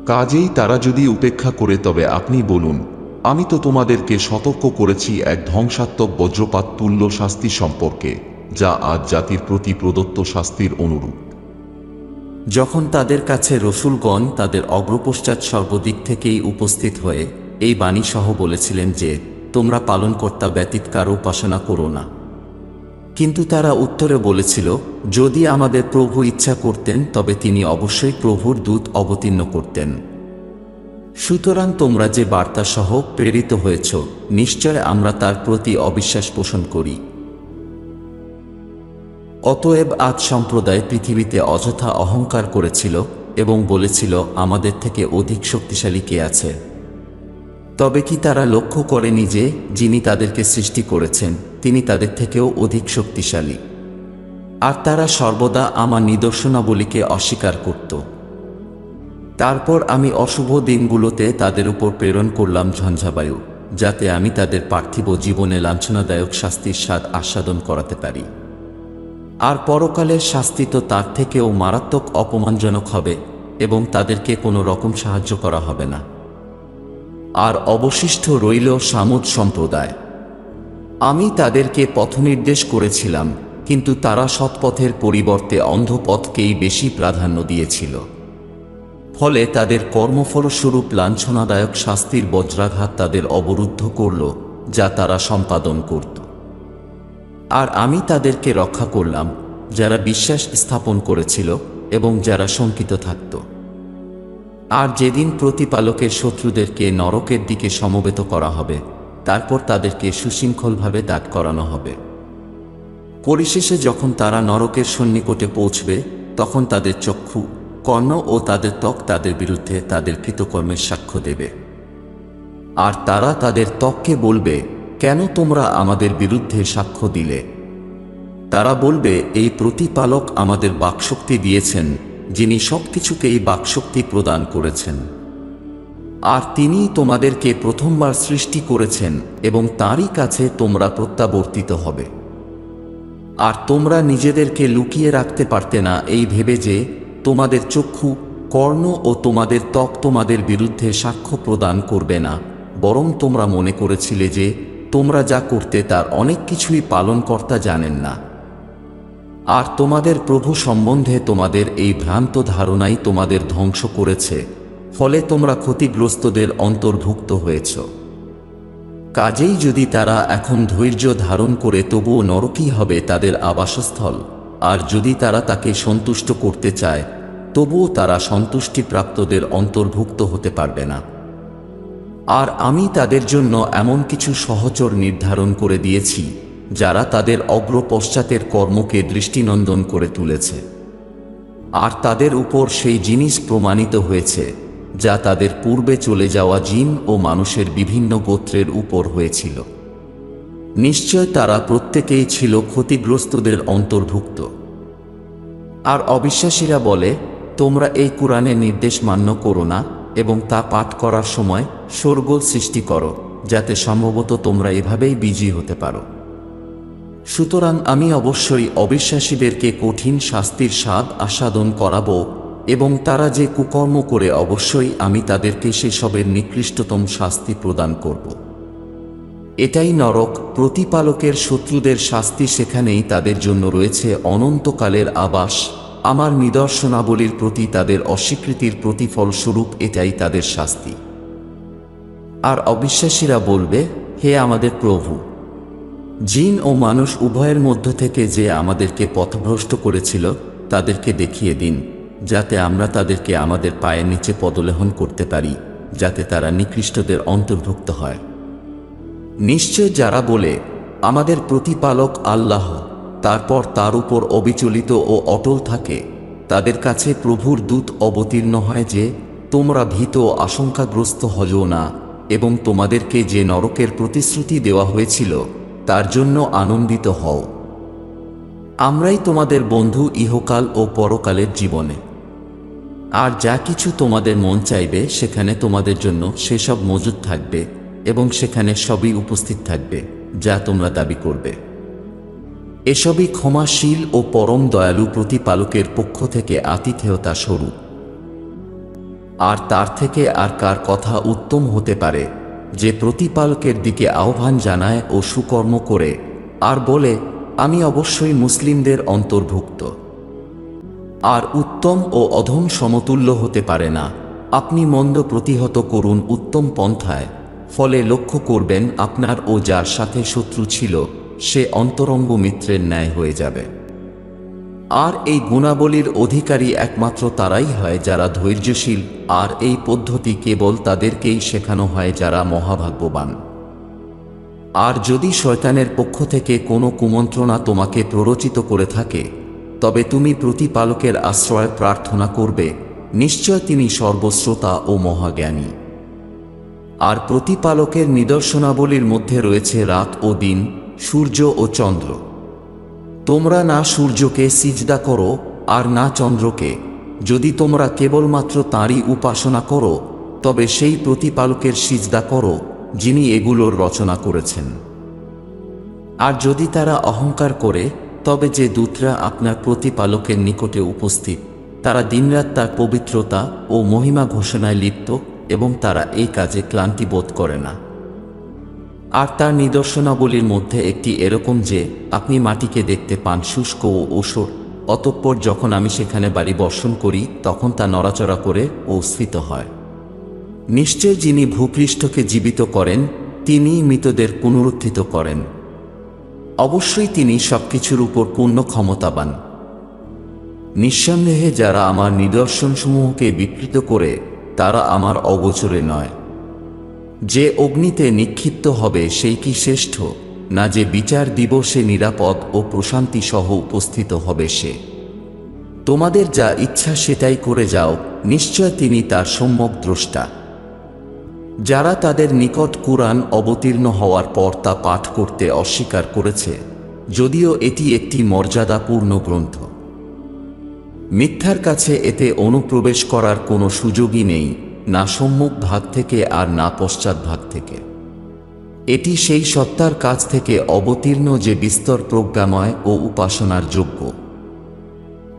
কাজেই তারা যদি উপেক্ষা করে তবে আপনি বলুন, আমি তো তোমাদেরকে সতর্ক করেছি এক ধ্বংসাত্মক বজ্রপাত তুল্য শাস্তি সম্পর্কে, যা আজ জাতির প্রতি প্রদত্ত শাস্তির অনুরূপ। যখন তাদের কাছে রসূলগণ তাদের অগ্রপশ্চাৎ সর্বদিক থেকেই উপস্থিত হয়ে এই বাণী সহ বলেছিলেন যে, তোমরা পালনকর্তা ব্যতীত কারো উপাসনা করো না। কিন্তু তারা উত্তরে বলেছিল, যদি আমাদের প্রভু ইচ্ছা করতেন তবে তিনি অবশ্যই প্রভুর দূত অবতীর্ণ করতেন। সুতরাং তোমরা যে বার্তা সহ প্রেরিত হয়েছ, নিশ্চয় আমরা তার প্রতি অবিশ্বাস পোষণ করি। অতএব আজ সম্প্রদায় পৃথিবীতে অযথা অহংকার করেছিল এবং বলেছিল, আমাদের থেকে অধিক শক্তিশালী কে আছে? তবে কি তারা লক্ষ্য করেনি যে যিনি তাদেরকে সৃষ্টি করেছেন তিনি তাদের থেকেও অধিক শক্তিশালী? আর তারা সর্বদা আমার নিদর্শনাবলীকে অস্বীকার করত। তারপর আমি অশুভ দিনগুলোতে তাদের উপর প্রেরণ করলাম ঝঞ্ঝাবায়ু, যাতে আমি তাদের পার্থিব জীবনে লাঞ্ছনাদায়ক শাস্তির স্বাদ আস্বাদন করাতে পারি। আর পরকালের শাস্তি তো তার থেকেও মারাত্মক অপমানজনক হবে এবং তাদেরকে কোনো রকম সাহায্য করা হবে না। আর অবশিষ্ট রইল সামুদ সম্প্রদায়। আমি তাদেরকে পথনির্দেশ করেছিলাম, কিন্তু তারা সৎপথের পরিবর্তে অন্ধ পথকেই বেশি প্রাধান্য দিয়েছিল। ফলে তাদের কর্মফলস্বরূপ লাঞ্ছনাদায়ক শাস্তির বজ্রাঘাত তাদের অবরুদ্ধ করল, যা তারা সম্পাদন করত। আর আমি তাদেরকে রক্ষা করলাম, যারা বিশ্বাস স্থাপন করেছিল এবং যারা শঙ্কিত থাকত। আর যেদিন প্রতিপালকের শত্রুদেরকে নরকের দিকে সমবেত করা হবে, তারপর তাদেরকে সুশৃঙ্খলভাবে দাঁড় করানো হবে। পরিশেষে যখন তারা নরকের সন্নিকটে পৌঁছবে, তখন তাদের চক্ষু, কর্ণ ও তাদের ত্বক তাদের বিরুদ্ধে তাদের কৃতকর্মের সাক্ষ্য দেবে। আর তারা তাদের ত্বককে বলবে, কেন তোমরা আমাদের বিরুদ্ধে সাক্ষ্য দিলে? তারা বলবে, এই প্রতিপালক আমাদের বাকশক্তি দিয়েছেন, যিনি সবকিছুকেই বাকশক্তি প্রদান করেছেন। আর তিনি তোমাদেরকে প্রথমবার সৃষ্টি করেছেন এবং তাঁরই কাছে তোমরা প্রত্যাবর্তিত হবে। আর তোমরা নিজেদেরকে লুকিয়ে রাখতে পারতে না এই ভেবে যে তোমাদের চক্ষু, কর্ণ ও তোমাদের ত্বক তোমাদের বিরুদ্ধে সাক্ষ্য প্রদান করবে না, বরং তোমরা মনে করেছিলে যে তোমরা যা করতে তার অনেক কিছুই পালনকর্তা জানেন না। আর তোমাদের প্রভু সম্বন্ধে তোমাদের এই ভ্রান্ত ধারণাই তোমাদের ধ্বংস করেছে, ফলে তোমরা ক্ষতিগ্রস্তদের অন্তর্ভুক্ত হয়েছ। কাজেই যদি তারা এখন ধৈর্য ধারণ করে তবুও নরকই হবে তাদের আবাসস্থল, আর যদি তারা তাকে সন্তুষ্ট করতে চায় তবুও তারা সন্তুষ্টিপ্রাপ্তদের অন্তর্ভুক্ত হতে পারবে না। আর আমি তাদের জন্য এমন কিছু সহচর নির্ধারণ করে দিয়েছি, যারা তাদের অগ্রপশ্চাতের কর্মকে দৃষ্টিনন্দন করে তুলেছে। আর তাদের উপর সেই জিনিস প্রমাণিত হয়েছে যা তাদের পূর্বে চলে যাওয়া জিন ও মানুষের বিভিন্ন গোত্রের উপর হয়েছিল। নিশ্চয় তারা প্রত্যেকেই ছিল ক্ষতিগ্রস্তদের অন্তর্ভুক্ত। আর অবিশ্বাসীরা বলে, তোমরা এই কুরআনের নির্দেশ মান্য করো না এবং তা পাঠ করার সময় শোরগোল সৃষ্টি করো, যাতে সম্ভবত তোমরা এভাবেই বিজয়ী হতে পারো। সুতরাং আমি অবশ্যই অবিশ্বাসীদেরকে কঠিন শাস্তির স্বাদ আস্বাদন করাবো, এবং তারা যে কুকর্ম করে অবশ্যই আমি তাদেরকে সেসবের নিকৃষ্টতম শাস্তি প্রদান করব। এটাই নরক, প্রতিপালকের শত্রুদের শাস্তি। সেখানেই তাদের জন্য রয়েছে অনন্তকালের আবাস। আমার নিদর্শনাবলীর প্রতি তাদের অস্বীকৃতির প্রতিফলস্বরূপ এটাই তাদের শাস্তি। আর অবিশ্বাসীরা বলবে, হে আমাদের প্রভু, জিন ও মানুষ উভয়ের মধ্য থেকে যে আমাদেরকে পথভ্রষ্ট করেছিল তাদেরকে দেখিয়ে দিন, যাতে আমরা তাদেরকে আমাদের পায়ের নিচে পদলেহন করতে পারি, যাতে তারা নিকৃষ্টদের অন্তর্ভুক্ত হয়। নিশ্চয় যারা বলে আমাদের প্রতিপালক আল্লাহ, তারপর তার উপর অবিচলিত ও অটল থাকে, তাদের কাছে প্রভুর দূত অবতীর্ণ হয় যে তোমরা ভীত ও আশঙ্কাগ্রস্ত হও না, এবং তোমাদেরকে যে নরকের প্রতিশ্রুতি দেওয়া হয়েছিল তার জন্য আনন্দিত হও। আমরাই তোমাদের বন্ধু ইহকাল ও পরকালের জীবনে। আর যা কিছু তোমাদের মন চাইবে সেখানে তোমাদের জন্য সেসব মজুদ থাকবে, এবং সেখানে সবই উপস্থিত থাকবে যা তোমরা দাবি করবে। এসবই ক্ষমাশীল ও পরম দয়ালু প্রতিপালকের পক্ষ থেকে আতিথেয়তা স্বরূপ। আর তার থেকে আর কার কথা উত্তম হতে পারে যে প্রতিপালকের দিকে আহ্বান জানায় ও সুকর্ম করে আর বলে, আমি অবশ্যই মুসলিমদের অন্তর্ভুক্ত। আর উত্তম ও অধম সমতুল্য হতে পারে না। আপনি মন্দ প্রতিহত করুন উত্তম পন্থায়, ফলে লক্ষ্য করবেন আপনার ও যার সাথে শত্রু ছিল সে অন্তরঙ্গ মিত্রের ন্যায় হয়ে যাবে। আর এই গুণাবলীর অধিকারী একমাত্র তারাই হয় যারা ধৈর্যশীল, আর এই পদ্ধতি কেবল তাদেরকেই শেখানো হয় যারা মহাভাগ্যবান। আর যদি শয়তানের পক্ষ থেকে কোনো কুমন্ত্রণা তোমাকে প্ররোচিত করে থাকে, তবে তুমি প্রতিপালকের আশ্রয় প্রার্থনা করবে, নিশ্চয় তিনি সর্বশ্রোতা ও মহাজ্ঞানী। আর প্রতিপালকের নিদর্শনাবলীর মধ্যে রয়েছে রাত ও দিন, সূর্য ও চন্দ্র। তোমরা না সূর্যকে সিজদা করো আর না চন্দ্রকে। যদি তোমরা কেবলমাত্র তাঁরই উপাসনা করো, তবে সেই প্রতিপালকের সিজদা করো যিনি এগুলোর রচনা করেছেন। আর যদি তারা অহংকার করে, তবে যে দূতরা আপনার প্রতিপালকের নিকটে উপস্থিত, তারা দিনরাত তার পবিত্রতা ও মহিমা ঘোষণায় লিপ্ত, এবং তারা এই কাজে ক্লান্তি বোধ করে না। আর তার নিদর্শনাবলীর মধ্যে একটি এরকম যে আপনি মাটিকে দেখতে পান শুষ্ক ও ঊষর, অতঃপর যখন আমি সেখানে বাড়ি বর্ষণ করি তখন তা নড়াচড়া করে ও স্ফীত হয়। নিশ্চয় যিনি ভূপৃষ্ঠকে জীবিত করেন তিনিই মৃতদের পুনরুত্থিত করেন। অবশ্যই তিনি সবকিছুর উপর পূর্ণ ক্ষমতাবান। নিঃসন্দেহে যারা আমার নিদর্শনসমূহকে বিকৃত করে তারা আমার অগোচরে নয়। যে অগ্নিতে নিক্ষিপ্ত হবে সেই কি শ্রেষ্ঠ, না যে বিচার দিবসে নিরাপদ ও প্রশান্তি সহ উপস্থিত হবে সে। তোমাদের যা ইচ্ছা সেটাই করে যাও, নিশ্চয় তিনি তার সম্যক দ্রষ্টা। যারা তাদের নিকট কুরআন অবতীর্ণ হওয়ার পর তা পাঠ করতে অস্বীকার করেছে, যদিও এটি একটি মর্যাদাপূর্ণ গ্রন্থ, মিথ্যার কাছে এতে অনুপ্রবেশ করার কোনো সুযোগই নেই, না সম্মুখ ভাগ থেকে আর না পশ্চাৎ ভাগ থেকে। এটি সেই সত্তার কাছ থেকে অবতীর্ণ যে বিস্তর প্রজ্ঞাময় ও উপাসনার যোগ্য।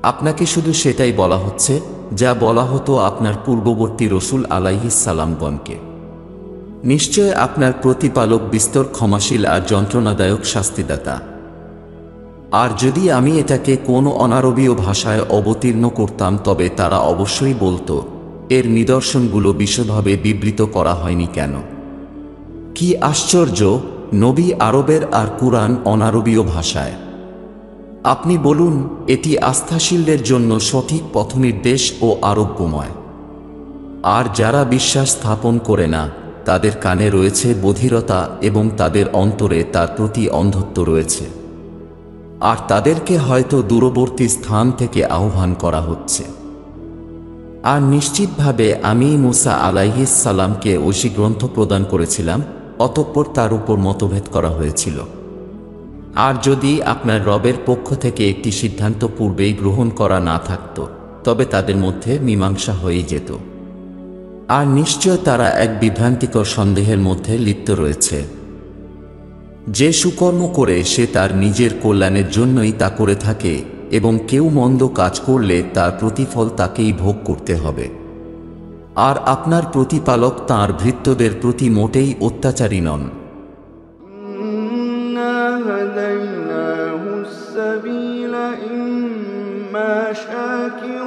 আপনাকে শুধু সেটাই বলা হচ্ছে যা বলা হতো আপনার পূর্ববর্তী রসুল আলাইহিস সালামগণকে। নিশ্চয় আপনার প্রতিপালক বিস্তর ক্ষমাশীল আর যন্ত্রণাদায়ক শাস্তিদাতা। আর যদি আমি এটাকে কোনো অনারবীয় ভাষায় অবতীর্ণ করতাম তবে তারা অবশ্যই বলতো, এর নিদর্শনগুলো বিশদভাবে বিবৃত করা হয়নি কেন? কি আশ্চর্য, নবী আরবের আর কুরআন অনারবীয় ভাষায়। আপনি বলুন, এটি আস্থাশীলদের জন্য সঠিক পথনির্দেশ ও আরোগ্যময়। আর যারা বিশ্বাস স্থাপন করে না তাদের কানে রয়েছে বধিরতা এবং তাদের অন্তরে তার প্রতি অন্ধত্ব রয়েছে। আর তাদেরকে হয়তো দূরবর্তী স্থান থেকে আহ্বান করা হচ্ছে। আর নিশ্চিতভাবে আমি মুসা আলাইহিস সালামকে ঐশী গ্রন্থ প্রদান করেছিলাম, অতঃপর তার উপর মতভেদ করা হয়েছিল। আর যদি আপনার রবের পক্ষ থেকে একটি সিদ্ধান্ত পূর্বেই গ্রহণ করা না থাকত, তবে তাদের মধ্যে মীমাংসা হয়ে যেত। আর নিশ্চয় তারা এক বিভ্রান্তিকর সন্দেহের মধ্যে লিপ্ত রয়েছে। যে সুকর্ম করে সে তার নিজের কল্যাণের জন্যই তা করে থাকে, এবং কেউ মন্দ কাজ করলে তার প্রতিফল তাকেই ভোগ করতে হবে। আর আপনার প্রতিপালক তাঁর ভৃত্যদের প্রতি মোটেই অত্যাচারী নন। هديناه السبيل إما شاكرا